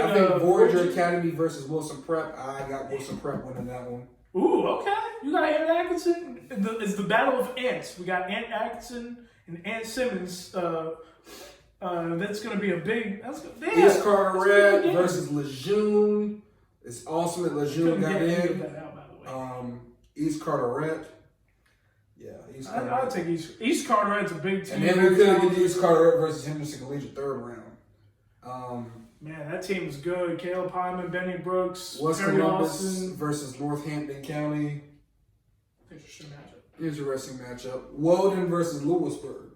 Voyager Academy versus Wilson Prep. I got Wilson Prep winning that one. Ooh, okay. You got Ant Atkinson. It's the battle of ants. We got Ant Atkinson and Ant Simmons. That's going to be a big. East Carteret versus Lejeune. It's awesome that Lejeune got in. That out, by the way. East Carteret. Yeah, East Carteret. I'll take East Carteret's a big team. And then we could get East Carteret versus Henderson Collegiate third round. Man, that team is good. Caleb Hyman, Benny Brooks, West Perry Columbus Austin versus Northampton County. Interesting matchup. Interesting matchup. Woden versus Lewisburg.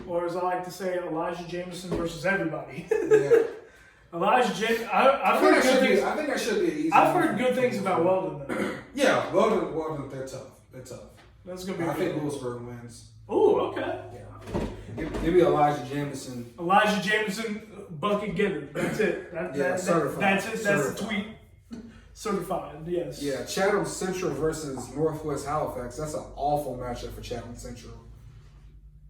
Or as I like to say, Elijah Jameson versus everybody. Yeah. Elijah Jameson. I've heard good things. I think that should be easy. I've heard good things about Weldon, though. Yeah, Weldon, they're tough. That's gonna be. I think Lewisburg wins. Ooh, okay. Yeah. Give me Elijah Jameson. Elijah Jameson, bucket getter. That's it. Certified. That's it. That's the tweet. Certified. Yes. Yeah, Chatham Central versus Northwest Halifax. That's an awful matchup for Chatham Central.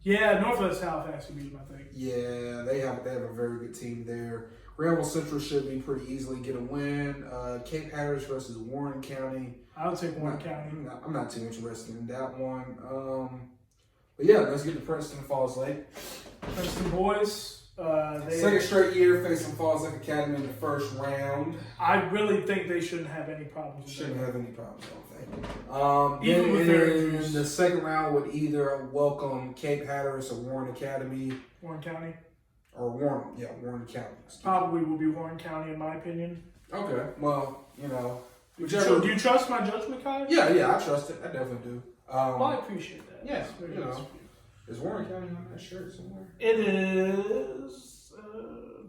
Yeah, Northwest Halifax would beat them, I think. Yeah, they have a very good team there. Granville Central should be pretty easily get a win. Cape Hatteras versus Warren County. I would take Warren County. I'm not too interested in that one. But yeah, let's get to Princeton Falls Lake. Princeton boys. Second straight year facing Falls Lake Academy in the first round. I really think they shouldn't have any problems. Shouldn't have any problems, I don't think. Even with their injuries. The second round would either welcome Cape Hatteras or Warren Academy. Warren County? Or Warren County. Probably will be Warren County, in my opinion. Okay, well, whichever. Do you trust my judgment, Kyle? Yeah, I trust it. I definitely do. Well, I appreciate that. Yeah, is Warren County on that shirt somewhere? It is.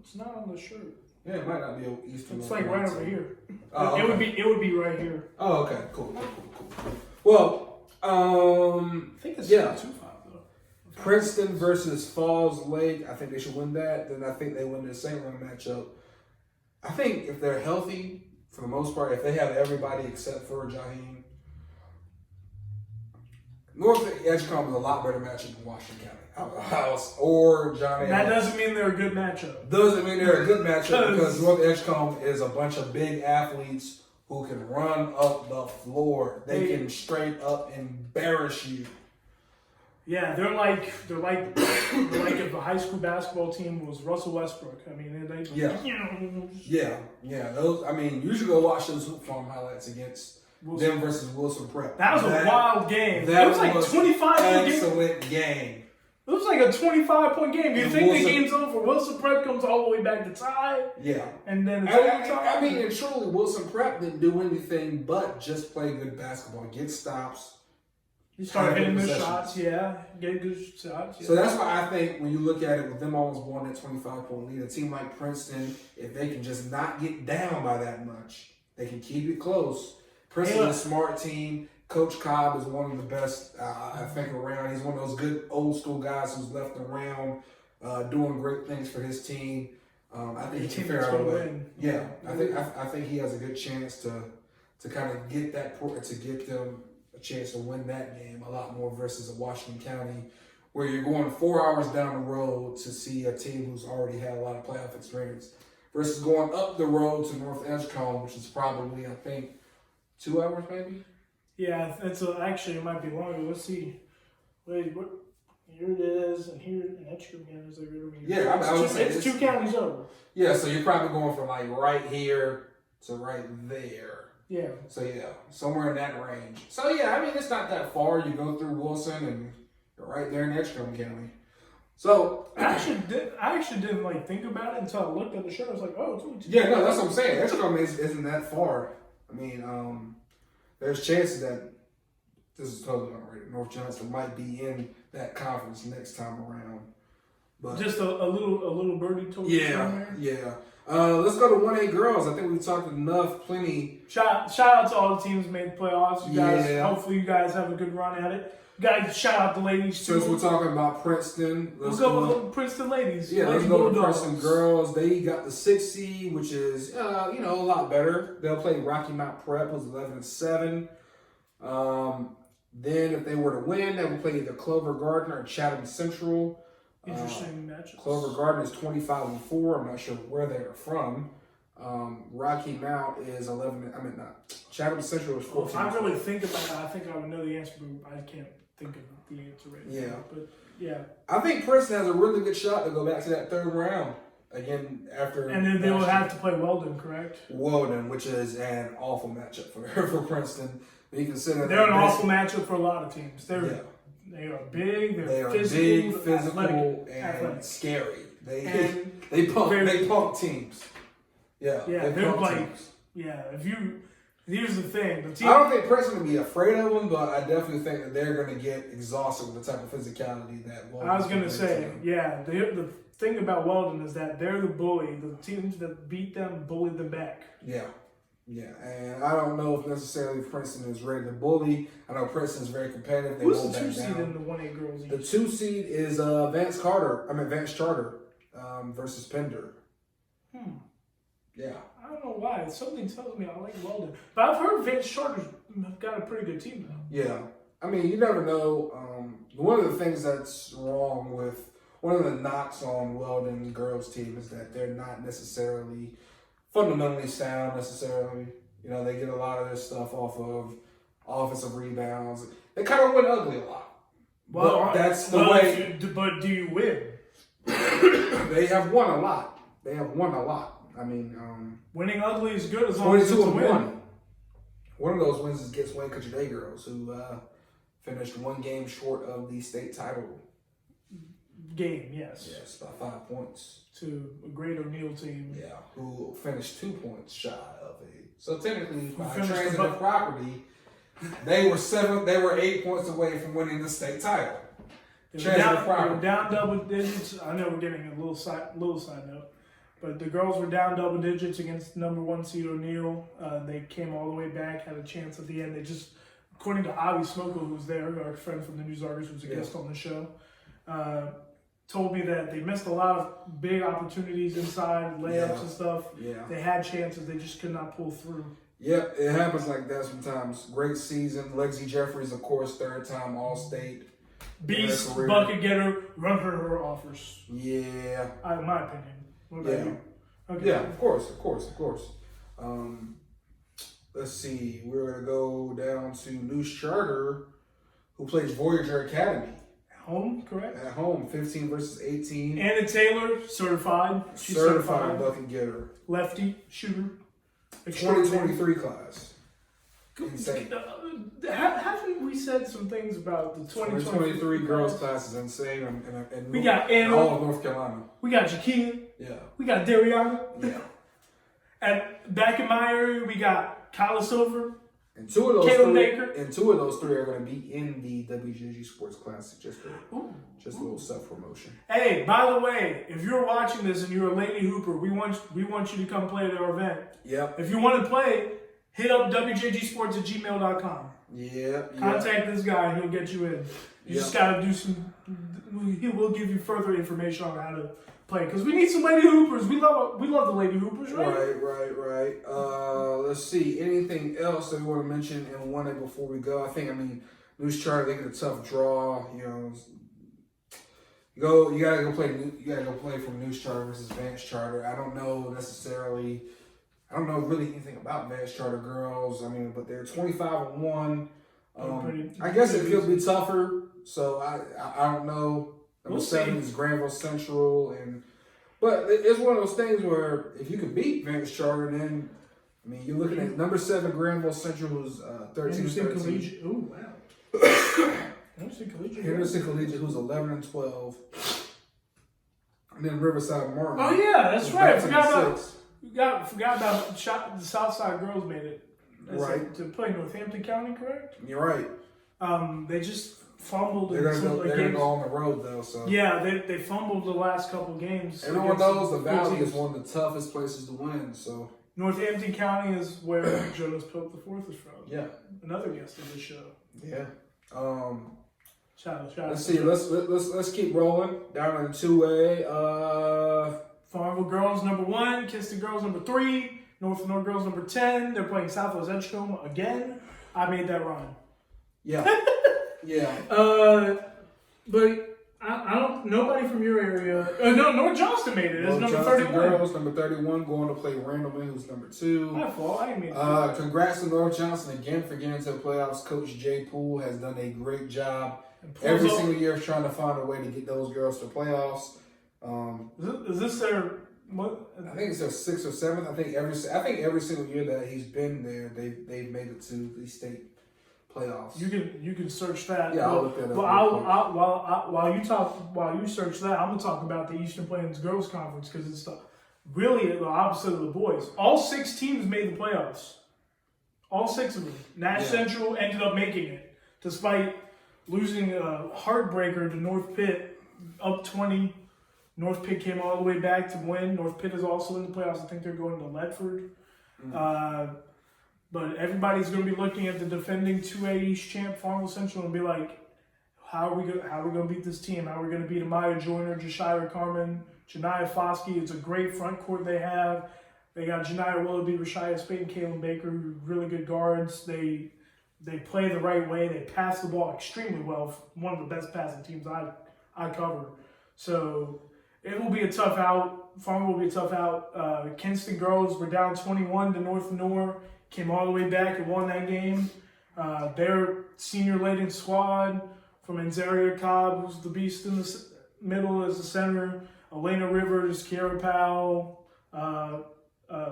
It's not on the shirt. Yeah, it might not be Eastern. It's like right over here. Oh, okay. It would be right here. Oh, okay, cool. Well, I think it's 2-5 though. Princeton versus Falls Lake. I think they should win that. Then I think they win the second round matchup. I think if they're healthy, for the most part, if they have everybody except for Jaheim, North Edgecombe is a lot better matchup than Washington County. Or Johnny. That doesn't mean they're a good matchup. Doesn't mean they're a good matchup because North Edgecombe is a bunch of big athletes who can run up the floor. They can straight up embarrass you. Yeah, they're like if a high school basketball team was Russell Westbrook. I mean, You should go watch those Hoop Farm highlights against them versus Wilson Prep. That was a wild game. It was like 25 excellent game. It was like a 25-point game. You think the game's over? Wilson Prep comes all the way back to tie. Yeah. And then it's overtime. And truly, Wilson Prep didn't do anything but just play good basketball, get stops. You start hitting the shots, get good shots. Yeah. So that's why I think when you look at it, with them almost blowing that 25-point lead, a team like Princeton, if they can just not get down by that much, they can keep it close. Princeton is a smart team. Coach Cobb is one of the best, I think, around. He's one of those good old school guys who's left around doing great things for his team. I think he can figure out a way. Yeah, I think he has a good chance to kind of get them a chance to win that game a lot more versus a Washington County, where you're going 4 hours down the road to see a team who's already had a lot of playoff experience, versus going up the road to North Edgecombe, which is probably, I think, 2 hours maybe. Yeah, actually it might be longer. Let's see. Wait, what? Here it is, and here in Edgecombe County is it's 2 counties over. Yeah, so you're probably going from like right here to right there. Yeah. So yeah, somewhere in that range. So yeah, I mean it's not that far. You go through Wilson and you're right there in Edgecombe County. So I actually didn't like think about it until I looked at the show. I was like, oh, it's only 2. Yeah, no, that's what I'm saying. Edgecombe isn't that far. I mean, there's chances that this is totally unrated. North Johnson might be in that conference next time around. But just a little birdie told you somewhere. Yeah. Let's go to 1A girls. I think we've talked plenty. Shout out to all the teams who made the playoffs. You guys, hopefully you guys have a good run at it. Guys, shout out the ladies too. Since we're talking about Princeton, let's go with the Princeton ladies. Yeah, let's go to Princeton girls. They got the 6th seed, which is a lot better. They'll play Rocky Mount Prep, who's 11-7. Then if they were to win, they would play either Clover Gardner or Chatham Central. Interesting matchups. Clover Gardner is 25-4. I'm not sure where they're from. Rocky Mount is 11. Chatham Central is 14. If I really think about it, I think I would know the answer, but I can't think of the answer right Yeah. now. But yeah. I think Princeton has a really good shot to go back to that third round again after. And then they will have to play Weldon, correct? Weldon, which is an awful matchup for Princeton. But you consider they're an awful matchup for a lot of teams. They are big. They are physical, big, physical, athletic. scary. They pump teams. Yeah, they're teams. Yeah, here's the thing. The team, I don't think Princeton would be afraid of them, but I definitely think that they're going to get exhausted with the type of physicality that Weldon. I was going to say, the thing about Weldon is that they're the bully. The teams that beat them bully them back. Yeah, and I don't know if necessarily Princeton is ready to bully. I know Princeton is very competitive. Who's the 2 seed in the 1A girls? The 2 seed is Vance Charter versus Pender. Yeah. I don't know why. Something tells me I like Weldon. But I've heard Vance Charter's got a pretty good team now. Yeah. I mean, you never know. One of the things that's wrong with, one of the knocks on Weldon girls team is that they're not necessarily fundamentally sound necessarily. You know, they get a lot of their stuff off of offensive rebounds. They kind of win ugly a lot. Well, but that's the way. But do you win? They have won a lot. I mean, winning ugly is good as long as it's a win. 1. One of those wins is against Wayne Country Girls, who finished 1 game short of the state title. Yes, by 5 points. To a great O'Neill team. Yeah, who finished 2 points shy of it. So technically, by finished transitive property, they were 8 points away from winning the state title. They were down double digits. I know we're getting a little side note. But the girls were down double digits against number 1 seed O'Neill. They came all the way back, had a chance at the end. They just, according to Avi Smoko, who's there, our friend from the News Argus, who's a guest on the show, told me that they missed a lot of big opportunities inside, layups and stuff. Yeah. They had chances, they just could not pull through. Yep, it happens like that sometimes. Great season. Lexi Jeffries, of course, 3rd-time All-State. Beast, bucket getter, run her offers. Yeah. In my opinion. What about you? Okay. Yeah, of course. Let's see. We're going to go down to News Charter, who plays Voyager Academy. At home, correct? At home, 15 versus 18. Anna Taylor, certified. She's certified bucket getter. Lefty, shooter. 2023 class. Insane. Haven't we said some things about the 2023 girls class is insane and we got Anna. All of North Carolina. We got Jakia. Yeah. We got Dariana. Yeah. And back in my area, we got Kyla Silver. And two of those three are going to be in the WGG Sports Classic. Just a little self-promotion. Hey, by the way, if you're watching this and you're a lady hooper, we want you to come play at our event. Yep. If you want to play, hit up wjgsports@gmail.com. Yeah. Contact this guy and he'll get you in. You just got to do some. He will give you further information on how to play because we need some lady hoopers. We love the lady hoopers, right? Right. Let's see. Anything else that we want to mention in 1A before we go? News Charter, they get a tough draw. You gotta go play from News Charter versus Vance Charter. I don't know really anything about Vance Charter girls. But they're 25-1. I guess it could be tougher. So I don't know. Number 7 is Granville Central, but it's one of those things where if you can beat Vance Charter, then you're looking at number 7 Granville Central, who's 13-13. Oh wow. Henderson Collegiate, who's 11-12, and then Riverside Martin. Oh yeah, that's right. Forgot about the Southside girls made it. To play Northampton County, correct? You're right. They just fumbled. They're gonna go on the road though. So yeah, they fumbled the last couple games. Everyone knows the Valley is one of the toughest places to win. So Northampton County is where Jonas Pope IV is from. Yeah, another guest of the show. Yeah. Shout let's see. Let's keep rolling down in 2A. Farmville girls number 1, Kinston girls number 3, North girls number 10. They're playing Southwest Edgecombe again. I made that rhyme. Yeah. Yeah. But I don't. Nobody from your area. No, North Johnston made it. It's number 31. Girls number 31 going to play Randleman, who's number 2. My fault. I didn't mean congrats to North Johnston again for getting into the playoffs. Coach Jay Poole has done a great job Every single year, trying to find a way to get those girls to playoffs. Is this their what? I think it's their 6th or 7th. I think every single year that he's been there, they've made it to the state playoffs. You can search that. Yeah, I'll look that up. While you search that, I'm gonna talk about the Eastern Plains Girls Conference because it's really the opposite of the boys. All 6 teams made the playoffs. All 6 of them. Nash Central ended up making it despite losing a heartbreaker to North Pitt up 20. North Pitt came all the way back to win. North Pitt is also in the playoffs. I think they're going to Ledford. But everybody's going to be looking at the defending 2A East champ, Farmville Central, and be like, how are we going to beat this team? How are we going to beat Amaya Joyner, Jashira Carmen, Janiyah Foskey? It's a great front court they have. They got Janiyah Willoughby, Rashida Spade, and Caitlin Baker, really good guards. They play the right way. They pass the ball extremely well. One of the best passing teams I cover. So it will be a tough out. Farmville will be a tough out. Kinston girls were down 21 to North Lenore. Came all the way back and won that game. Their senior-laden squad from Anzaria Cobb, who's the beast in the middle as the center. Elena Rivers, Kiara Powell,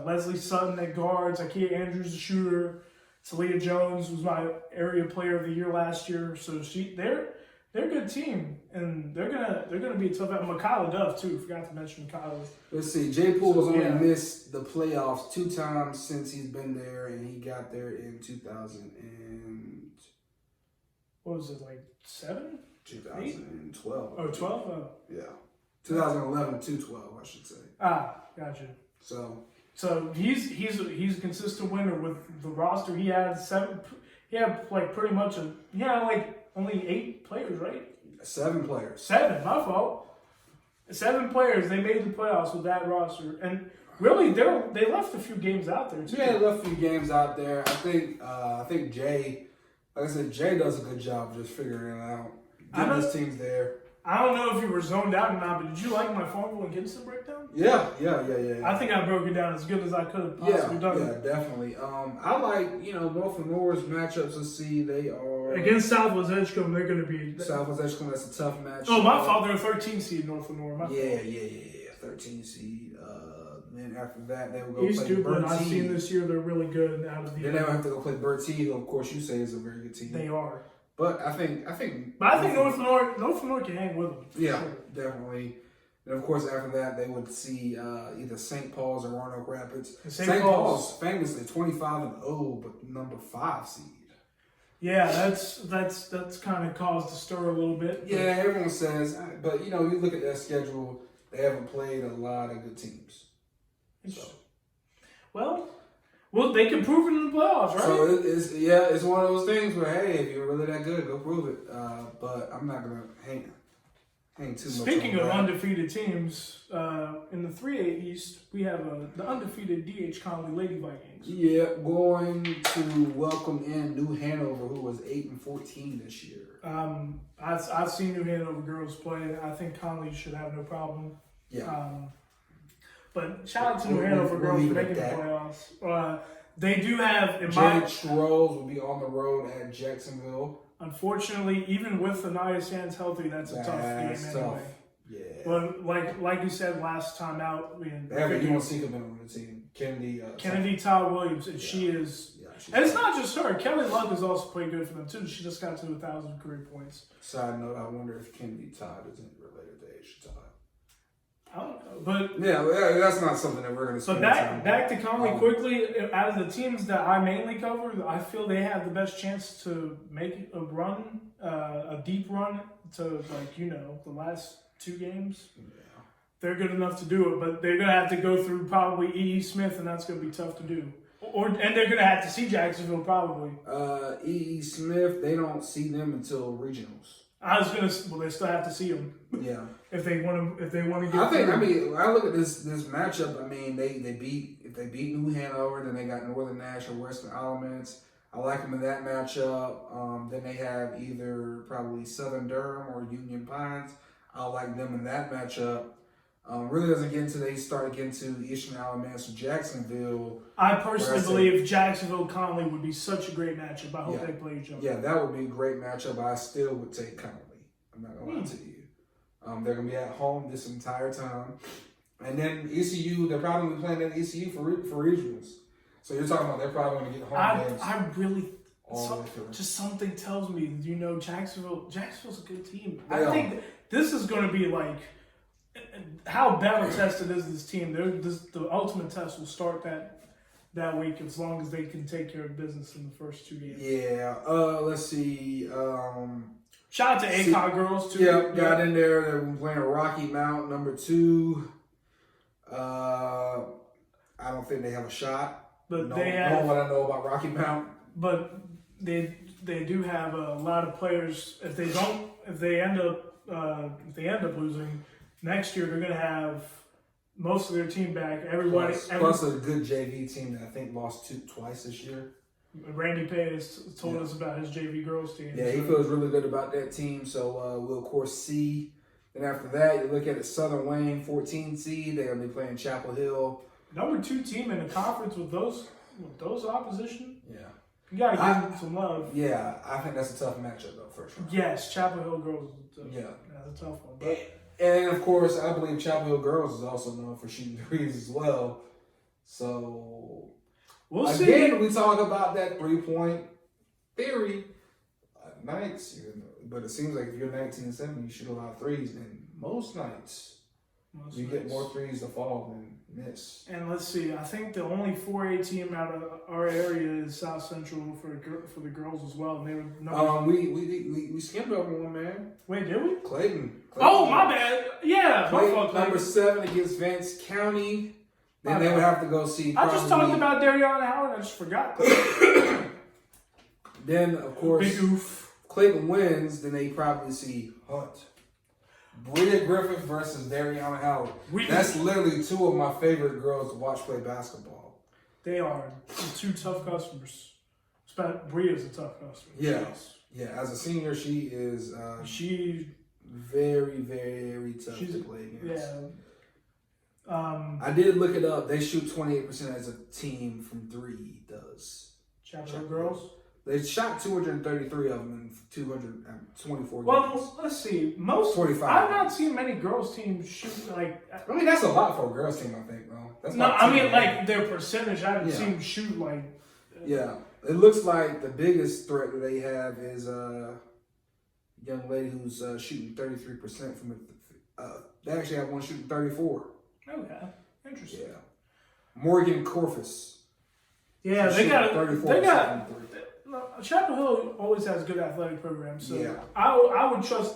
Leslie Sutton at guards. Ikea Andrews, the shooter. Talia Jones was my area player of the year last year. So they're a good team, and they're gonna be a tough out. Mikayla Duff too. Forgot to mention Mikayla. Let's see. Jay Poole has only missed the playoffs 2 times since he's been there, and he got there in 2000 and what was it, like 7? 2012. Oh, 12? Oh. Yeah. 2011 to 12, I should say. Gotcha. So he's a consistent winner with the roster. He had 7. He had like pretty much only 8 players, right? 7 players. 7, my fault. 7 players. They made the playoffs with that roster, and really they left a few games out there too. Yeah, they left a few games out there. I think Jay, like I said, Jay does a good job just figuring it out. Getting his teams there. I don't know if you were zoned out or not, but did you like my Farmville and Kinston breakdown? Yeah. I think I broke it down as good as I could have possibly done. Yeah, definitely. I like, North and Moore's matchups. Let's see, they are against Southwest Edgecombe. They're going to be Southwest Edgecombe. That's a tough match. Oh, my fault. They're a 13 seed, North and Moore. Yeah. 13 seed. Then after that, they will go East play Duplin. Bertie. I've seen this year. They're really good out of the. Then they will have to go play Bertie, who of course you say is a very good team. They are. But I think North Lenore can hang with them. Yeah, sure. Definitely. And of course, after that, they would see either St. Paul's or Roanoke Rapids. St. Paul's famously 25-0, but number 5 seed. Yeah, that's kind of caused a stir a little bit. Yeah, everyone says, but you look at their schedule, they haven't played a lot of good teams. So. Well, they can prove it in the playoffs, right? So it's one of those things where, hey, if you're really that good, go prove it. But I'm not gonna hang too much. Speaking of undefeated teams, in the 3A East, we have the undefeated D.H. Conley Lady Vikings. Yeah, going to welcome in New Hanover, who was 8-14 this year. I've seen New Hanover girls play. I think Conley should have no problem. Yeah. But shout out to New Hanover girls for making the playoffs. They do have Janet Schroes will be on the road at Jacksonville. Unfortunately, even with Anaya Sands healthy, that's a tough game anyway. Yeah. But like you said last time out, they have a UNC commitment on the team. Kennedy Todd Williams, and she is. And it's not just her. Kelly Luck has also played good for them too. She just got to 1,000 career points. Side note: I wonder if Kennedy Todd isn't related to Aisha Todd. I don't know, but yeah, that's not something that we're going to. So back to Conley quickly. Out of the teams that I mainly cover, I feel they have the best chance to make a run, a deep run to the last 2 games. Yeah. They're good enough to do it, but they're going to have to go through probably E.E. Smith, and that's going to be tough to do. And they're going to have to see Jacksonville probably. E.E. Smith, they don't see them until regionals. They still have to see them. Yeah. If they want to get. When I look at this matchup, if they beat New Hanover, then they got Northern Nash or Western Elements. I like them in that matchup. Then they have either probably Southern Durham or Union Pines. I like them in that matchup. Really doesn't get into they start getting to Eastern Alamance or Jacksonville. I personally believe Jacksonville Conley would be such a great matchup. I hope they play each other. Yeah, that would be a great matchup. I still would take Conley. I'm not gonna lie to you. They're gonna be at home this entire time, and then ECU. They're probably gonna be playing at ECU for regionals. So you're talking about they're probably gonna get home games. I really. All just something tells me, Jacksonville's a good team. They I think this is going to be like how battle tested is this team. The ultimate test will start that week as long as they can take care of business in the first 2 games. Yeah. Let's see. Shout out to ACOG girls too. Yep, got in there. They're playing Rocky Mount, number 2. I don't think they have a shot. But no, they have. What I know about Rocky Mount. But they do have a lot of players. If they end up losing next year, they're going to have most of their team back. Everybody plus a good JV team that I think lost twice this year. Randy Pay has told us about his JV girls team. Yeah, he feels really good about that team. So we'll of course see. Then after that, you look at the Southern Wayne 14 seed. They're going to be playing Chapel Hill. Number 2 team in the conference with those opposition. Yeah. You gotta give them some love. Yeah, I think that's a tough matchup though, for sure. Yes, Chapel Hill girls. That's a tough one. But. And of course, I believe Chapel Hill girls is also known for shooting threes as well. So we'll again, see. We talk about that 3-point theory nights, but it seems like if you're 19-7, you shoot a lot of threes, and most nights you get more threes to fall than miss. And let's see, I think the only 4A team out of our area is South Central for the girls as well. And they were we skimmed over one, man. Wait, did we? Clayton. Oh, my bad. Yeah, Clayton, number 7 against Vance County. Then they would have to go see. I just talked about Dariana Howard. I just forgot. Then of course, Big oof. Clayton wins. Then they probably see Hunt. Bria Griffith versus Dariana Howard. That's literally 2 of my favorite girls to watch play basketball. They are 2 tough customers. Bria's a tough customer. Yeah. Yeah. As a senior, she is very, very tough to play against. Yeah. I did look it up. They shoot 28% as a team from 3. Does Chapel Hill girls? They shot 233 of them in 224 games. Well, let's see. 45. I've not seen many girls teams shoot like. I mean, that's a lot for a girls team. I think, though. That's no, I mean like their percentage. I haven't seen them shoot like. Yeah, it looks like the biggest threat that they have is a young lady who's shooting 33% from it. They actually have one shooting 34. Okay, interesting. Yeah, Morgan Corfus. Yeah, they got 34. They got. Chapel Hill always has good athletic programs, so yeah. I would trust.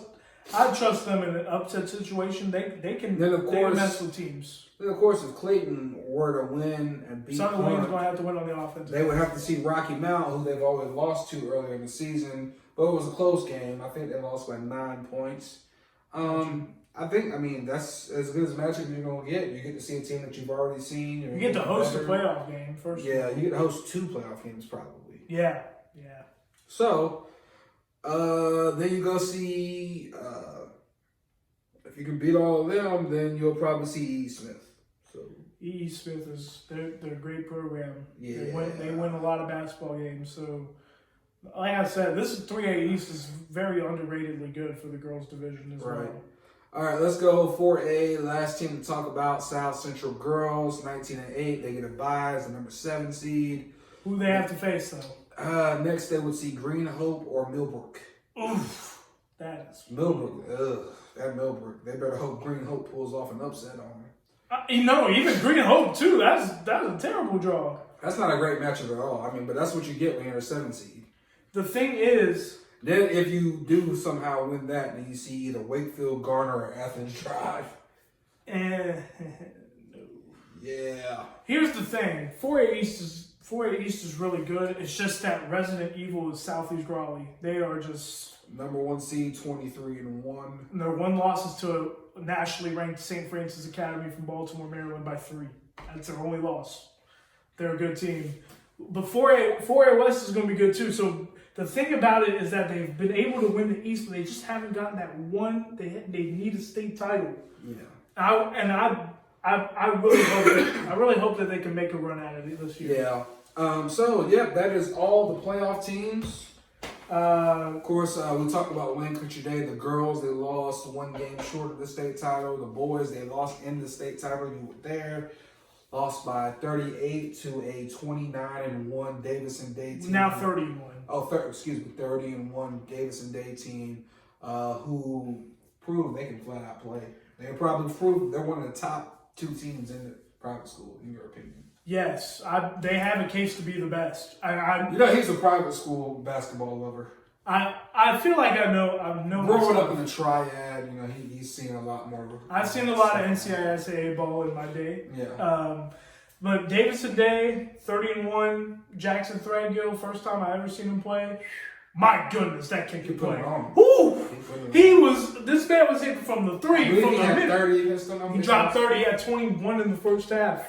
I trust them in an upset situation. They can. Then of course, they can mess with teams. Then of course, if Clayton were to win and beat Southern Wayne's Hunt, going to have to win on the offense. They would have to see Rocky Mount, who they've always lost to earlier in the season, but it was a close game. I think they lost by 9 points. I mean, that's as good as a matchup you're going to get. You get to see a team that you've already seen. You get to host a playoff game first. Yeah, you get to host 2 playoff games probably. Yeah. So, then you go see, if you can beat all of them, then you'll probably see E. Smith. So E. Smith they're a great program. Yeah. They win a lot of basketball games. So, like I said, this is 3A East is very underratedly good for the girls division as well. All right, let's go 4A. Last team to talk about, South Central Girls, 19-8. They get a bye as the number 7 seed. Who they have to face though? Next, they would see Green Hope or Millbrook. Oof, that is Millbrook. That Millbrook. They better hope Green Hope pulls off an upset on them. Even Green Hope too. That's a terrible draw. That's not a great matchup at all. I mean, but that's what you get when you're a 7 seed. The thing is, then if you do somehow win that, then you see either Wakefield, Garner, or Athens Drive. No. Yeah. Here's the thing: 4A East is really good. It's just that Resident Evil is Southeast Raleigh. They are just number 1 seed, 23-1. And their one loss is to a nationally ranked St. Francis Academy from Baltimore, Maryland by 3. That's their only loss. They're a good team. But 4A West is going to be good too. So the thing about it is that they've been able to win the East, but they just haven't gotten that one. They need a state title. Yeah. I really hope that they can make a run at it this year. Yeah. That is all the playoff teams Of course, we talked about Wayne Country Day. The girls, they lost one game short of the state title. The boys, they lost in the state title. You were there. Lost by 38 to a 29-1 Davidson Day team. Now 31. Oh, 30-1 Davidson Day team who proved they can flat out play. They probably proved they're one of the top 2 teams in the private school, in your opinion. Yes, they have a case to be the best. He's a private school basketball lover. I feel like I know growing up in the triad, he's seen a lot more. I've seen a lot of NCAA ball in my day. Yeah. But Davidson Day, 30-1, Jackson Threadgill, first time I ever seen him play. My goodness, that kid could play. Woo! This man was hitting from the 3. From he had 30 against them. He dropped 30, he had 21 in the first half.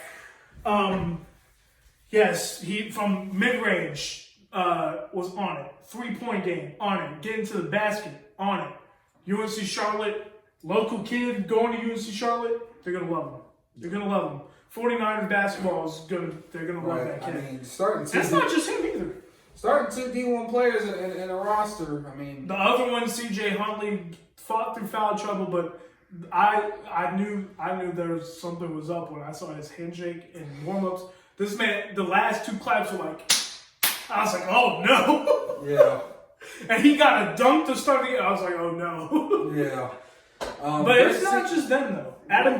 Yes, he from mid-range was on it. 3-point game, on it. Getting to the basket, on it. UNC Charlotte, local kid going to UNC Charlotte, they're going to love him. They're going to love him. 49ers basketball is they're going to love that kid. I mean, that's not just him either. Starting 2 D1 players in a roster, I mean. The other one, CJ Huntley, fought through foul trouble, but I knew something was up when I saw his handshake and warm-ups. This man, the last 2 claps were like, I was like, oh no. Yeah. And he got a dunk to start the game. I was like, oh no. Yeah. But it's not just them though. Adam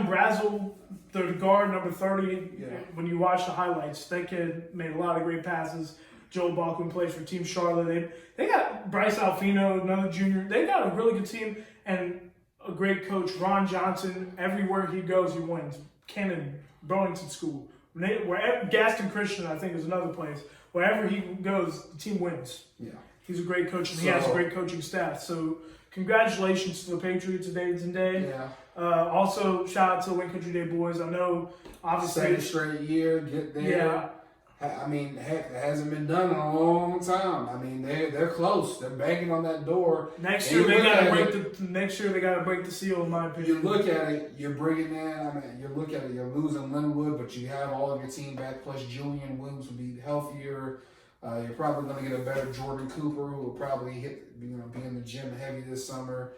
Brazel, the guard, number 30. Yeah. When you watch the highlights, that kid made a lot of great passes. Joe Bachman plays for Team Charlotte. They got Bryce Alfino, another junior. They got a really good team and a great coach, Ron Johnson. Everywhere he goes, he wins. Cannon, Burlington School. Wherever, Gaston Christian, I think, is another place. Wherever he goes, the team wins. Yeah. He's a great coach, and he has a great coaching staff. So congratulations to the Patriots of Davidson Day. Yeah. Also, shout out to the Wayne Country Day boys. I know, obviously. Second straight year, get there. Yeah. I mean, heck, it hasn't been done in a long time. I mean, they're close. They're banging on that door. Next year they gotta break the seal, in my opinion. You look at it, you're bringing in. I mean, you look at it, you're losing Linwood, but you have all of your team back. Plus, Julian Williams will be healthier. You're probably going to get a better Jordan Cooper, who will probably be in the gym heavy this summer.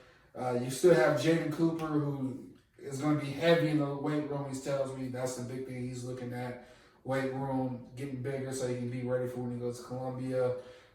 You still have Jaden Cooper, who is going to be heavy in the weight room. He tells me that's the big thing he's looking at. Weight room, getting bigger so he can be ready for when he goes to Columbia.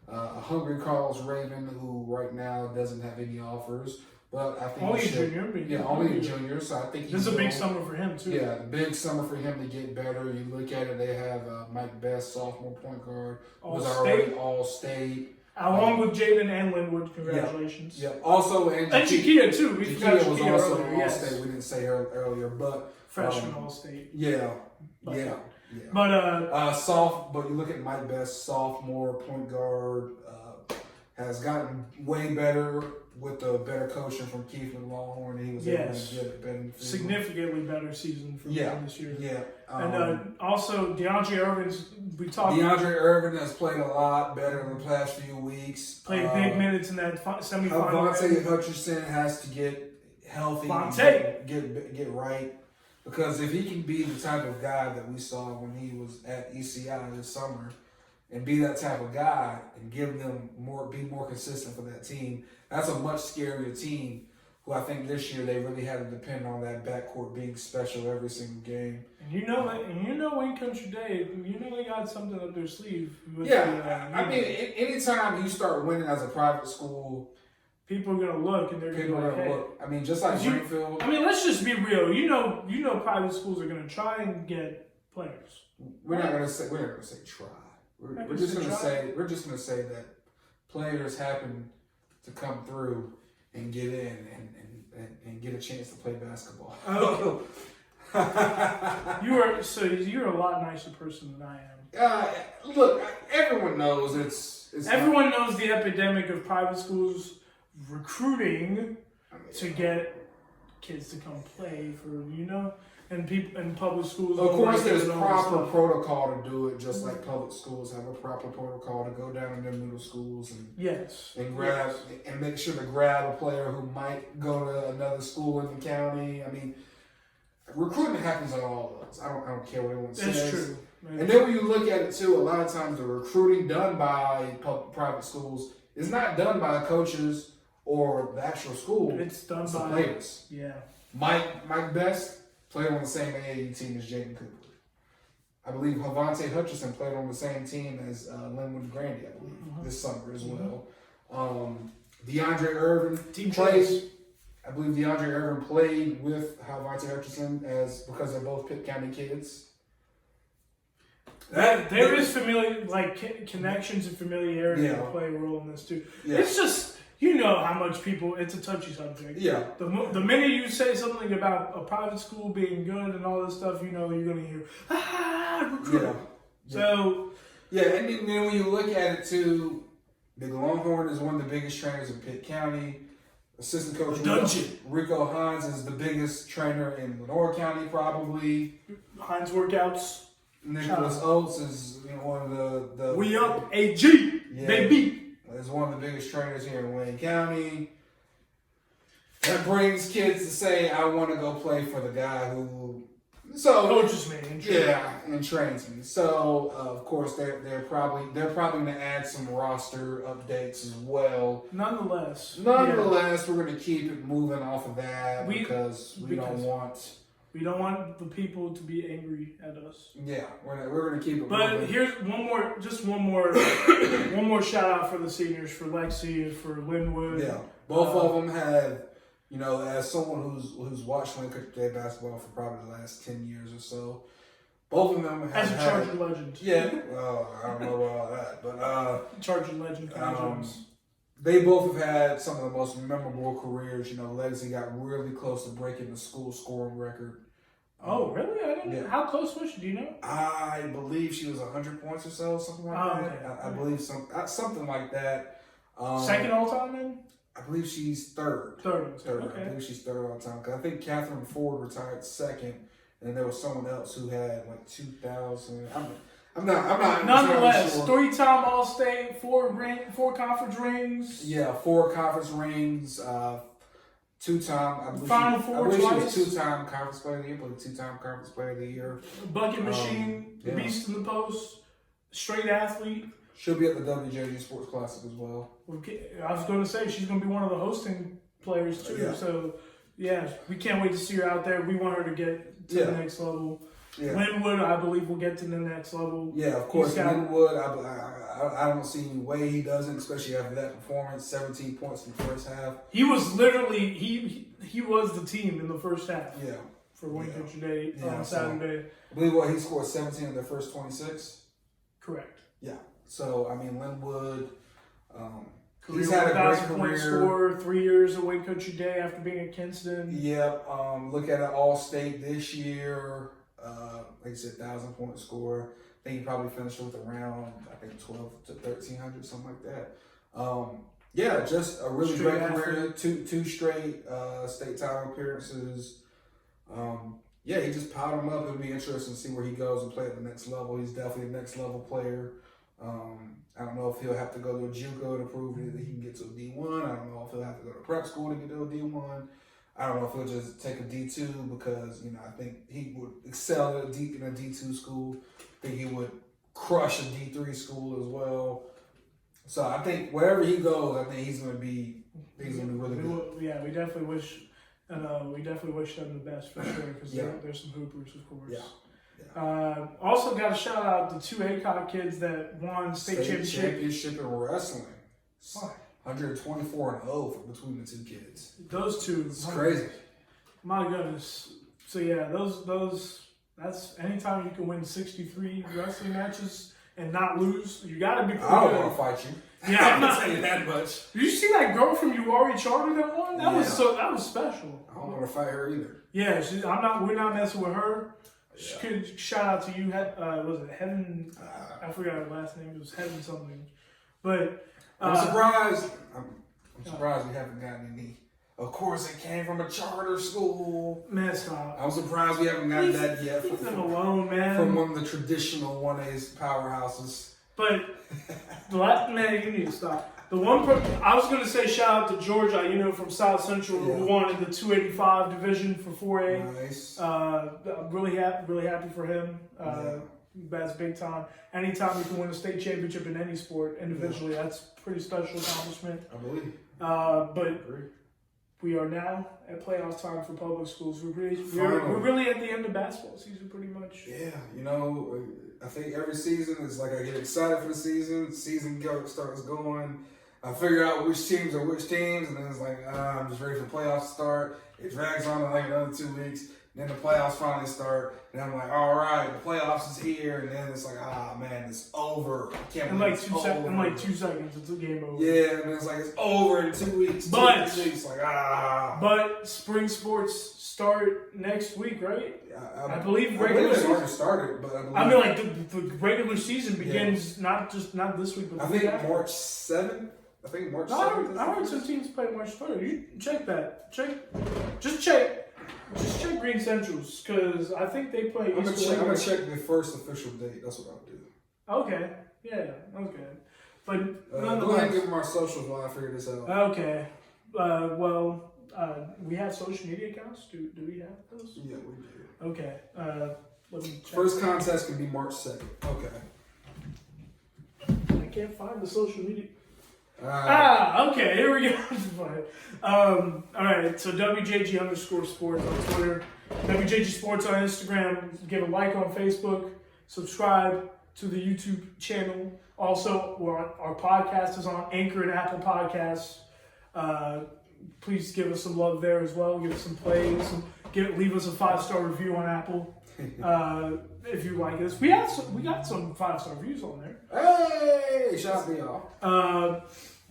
A hungry Carlos Raven, who right now doesn't have any offers. But I think only a junior. Yeah, only a junior. So I think this is a big summer for him too. Yeah, the big summer for him to get better. You look at it; they have Mike Best, sophomore point guard, was already All-State. Along with Jaden and Linwood, congratulations. Yeah. Also, and Chiquita too. We forgot was Chiquita also earlier. All-State. Yes. We didn't say her earlier, but freshman All-State. Yeah. But but you look at Mike Best, sophomore point guard, has gotten way better with the better coaching from Keith and Longhorn. He was able to get a better significantly better season from him this year. Yeah. And also DeAndre Irvin's. DeAndre Irvin has played a lot better in the past few weeks. Played big minutes in that semifinal. Vontae Hutcherson has to get healthy. Get right. Because if he can be the type of guy that we saw when he was at ECI this summer, and be that type of guy and give them be more consistent for that team, that's a much scarier team. Who I think this year they really had to depend on that backcourt being special every single game. And Wayne Country Day, they got something up their sleeve. I mean, anytime you start winning as a private school, people are gonna look and they're gonna be like, look. I mean, just like Greenfield. I mean, let's just be real. You know, private schools are gonna try and get players. We're not gonna say try. We're just gonna say that players happen to come through and get in and get a chance to play basketball. Okay. You're a lot nicer person than I am. Look, everyone knows everyone knows the epidemic of private schools recruiting to get kids to come play for and people in public schools. Of course, there's proper protocol to do it, just like public schools have a proper protocol to go down in their middle schools and grab and make sure to grab a player who might go to another school in the county. I mean, recruitment happens on all levels. I don't care what anyone says. It's true. And then when you look at it too, a lot of times the recruiting done by private schools is not done by the coaches or the actual school. It's done by by players. Yeah. Mike Best played on the same AAU team as Jaden Cooper. I believe Havante Hutchinson played on the same team as Linwood Grandy, I believe, this summer as well. DeAndre Irvin played. I believe DeAndre Irvin played with Havante Hutchinson because they're both Pitt County kids. There is connections and familiarity Yeah. that play a role in this too. Yeah. It's just, you know how much people, it's a touchy subject. Yeah. The minute you say something about a private school being good and all this stuff, you know you're going to hear, recruit. Yeah. So. Yeah, and then when you look at it too, Big Longhorn is one of the biggest trainers in Pitt County. Assistant coach Rico Hines is the biggest trainer in Lenore County, probably. Hines workouts. Nicholas Oates is one of the We up AG, baby. Is one of the biggest trainers here in Wayne County. That brings kids to say, I want to go play for the guy who coaches me and trains me. So of course they're probably going to add some roster updates as well. Nonetheless, we're going to keep it moving off of that because we don't want the people to be angry at us. Yeah, we're going to keep it moving. But here's one more shout out for the seniors, for Lexi and for Linwood. Yeah, both of them have. As someone who's watched Wayne Country Day basketball for probably the last 10 years or so, both of them have as a Charger legend. Yeah, well, I don't know about all that, but Charger legend, Jones. They both have had some of the most memorable careers. Legacy got really close to breaking the school scoring record. Oh, really? I didn't. Yeah. How close was she? Do you know? I believe she was 100 points or so, something like that. Okay. I believe something like that. Second all time, then. I believe she's third. Third. Okay. I believe she's third all time. Because I think Catherine Ford retired second, and there was someone else who had 2,000. I'm not. Nonetheless, sure. 3-time All-State, 4 conference rings. Yeah, 4 conference rings. 2-time. Final Four twice. She was 2-time conference player of the year. But 2-time conference player of the year. Bucket machine. Beast in the post. Straight athlete. She'll be at the WJG Sports Classic as well. I was going to say she's going to be one of the hosting players too. Yeah. So, we can't wait to see her out there. We want her to get to the next level. Yeah. Linwood, I believe, will get to the next level. Yeah, of course. Linwood, I don't see any way he doesn't, especially after that performance. 17 points in the first half. He was literally he was the team in the first half. Yeah. For Wayne Country Day on Saturday. I believe he scored 17 in their first 26. Correct. Yeah. So, Linwood, he's had a great career. Score, 3 years at Wayne Country Day after being at Kinston. Yep. Look at an All-State this year. Like you said, 1,000-point score. I think he probably finished with around, 12 to 1,300, something like that. Just a really great career. Two straight state title appearances. He just piled him up. It'll be interesting to see where he goes and play at the next level. He's definitely a next level player. I don't know if he'll have to go to a JUCO to prove that he can get to a D1. I don't know if he'll have to go to prep school to get to a D1. I don't know if he'll just take a D2 because, I think he would excel in a D2 school. I think he would crush a D3 school as well. So I think wherever he goes, I think he's going to be really good. We definitely wish them the best for sure because there's some hoopers, of course. Yeah. Also got to shout out the 2 ACOG kids that won state championship in wrestling. 124-0 between the 2 kids. Those 2. It's crazy. My goodness. So those that's anytime you can win 63 wrestling matches and not lose, you got to be. I don't want to fight you. Yeah, I'm not saying that much. Did you see that girl from Uwari Charter that won? That was special. I don't want to fight her either. Yeah, we're not messing with her. Shout out to you. Was it Heaven? I forgot her last name. It was Heaven something. But I'm surprised. I'm surprised we haven't gotten any. Of course, it came from a charter school. Man, stop. I'm surprised we haven't gotten that yet. Leave them alone, man. From one of the traditional 1A powerhouses. But man, you need to stop. The one I was going to say shout out to Georgia, from South Central, who won in the 285 division for 4A. Nice. I'm really happy for him. That's big time. Anytime you can win a state championship in any sport individually, that's a pretty special accomplishment. I believe. But we are now at playoff time for public schools. We're really at the end of basketball season, pretty much. Yeah, you know, I think every season is like I get excited for the season. Starts going. I figure out which teams are which teams, and then it's like I'm just ready for the playoffs to start. It drags on like another 2 weeks. Then the playoffs finally start, and I'm like, all right, the playoffs is here, and then it's like, man, it's over. I can't in believe like it's 2 seconds, it's a game over. Yeah, and then it's like it's over in 2 weeks. But 2 weeks, like But spring sports start next week, right? I believe it's regular started, but I mean, like the regular season begins not this week, but I think March 7th. I think March 7th. I heard some teams play March 3rd. You check that. Just check Green Central's, because I think they play. I'm gonna check the first official date. That's what I'll do. Okay. Yeah. Okay. But go ahead and give them our socials while I figure this out. Okay. We have social media accounts. Do we have those? Yeah, we do. Okay. Let me check. First contest can be March 2nd. Okay. I can't find the social media. Okay, here we go. All right, so WJG_sports on Twitter, WJG Sports on Instagram. Give a like on Facebook. Subscribe to the YouTube channel. Also, our podcast is on Anchor and Apple Podcasts. Please give us some love there as well. Give us some plays. Leave us a 5-star review on Apple. If you like us, we got some 5-star reviews on there. Hey, shout out to y'all.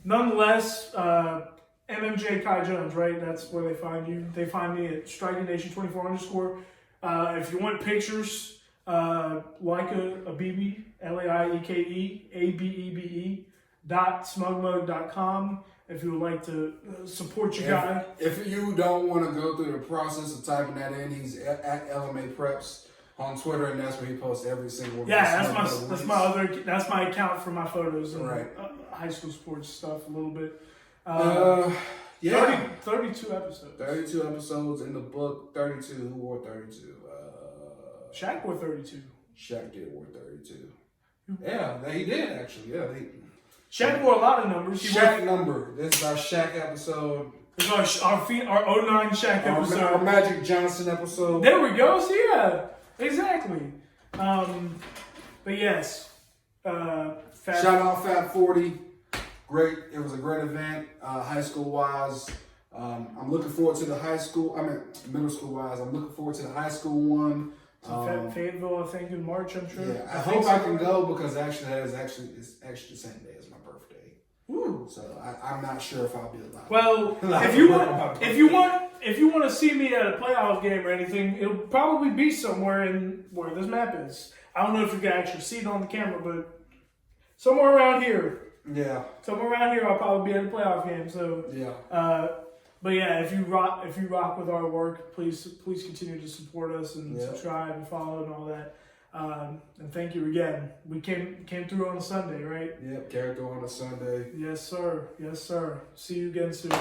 Nonetheless, MMJ Kai Jones, right? That's where they find you. They find me at Striking Nation 24_. If you want pictures, Laika Abebe, LAIEKE ABEBE .smugmug.com. If you would like to support your guy. If you don't want to go through the process of typing that in, he's at LMA Preps on Twitter, and that's where he posts every single one. Yeah, that's my account for my photos and right. High school sports stuff a little bit. Yeah. 32 episodes. 32 episodes in the book. 32. Who wore 32? Shaq wore 32. Shaq did wear 32. Yeah, he did actually. Yeah, Shaq wore a lot of numbers. Shaq number. This is our Shaq episode. It's our 09 Shaq episode. Our Magic Johnson episode. There we go. So yeah, exactly. But yes. Shout out Fab 40. Great. It was a great event, high school wise. I'm looking forward to the middle school wise. I'm looking forward to the high school one. Fayetteville, I think in March, I'm sure. Yeah, I hope I can go because it's actually the same day as my birthday. Ooh. So I'm not sure if I'll be alive. Well, if you want to see me at a playoff game or anything, it'll probably be somewhere in where this map is. I don't know if you can actually see it on the camera, but somewhere around here. Yeah. Somewhere around here, I'll probably be at a playoff game. So yeah. But yeah, if you rock with our work, please continue to support us and subscribe and follow and all that. And thank you again. We came through on a Sunday, right? Yep, came through on a Sunday. Yes, sir. Yes, sir. See you again soon.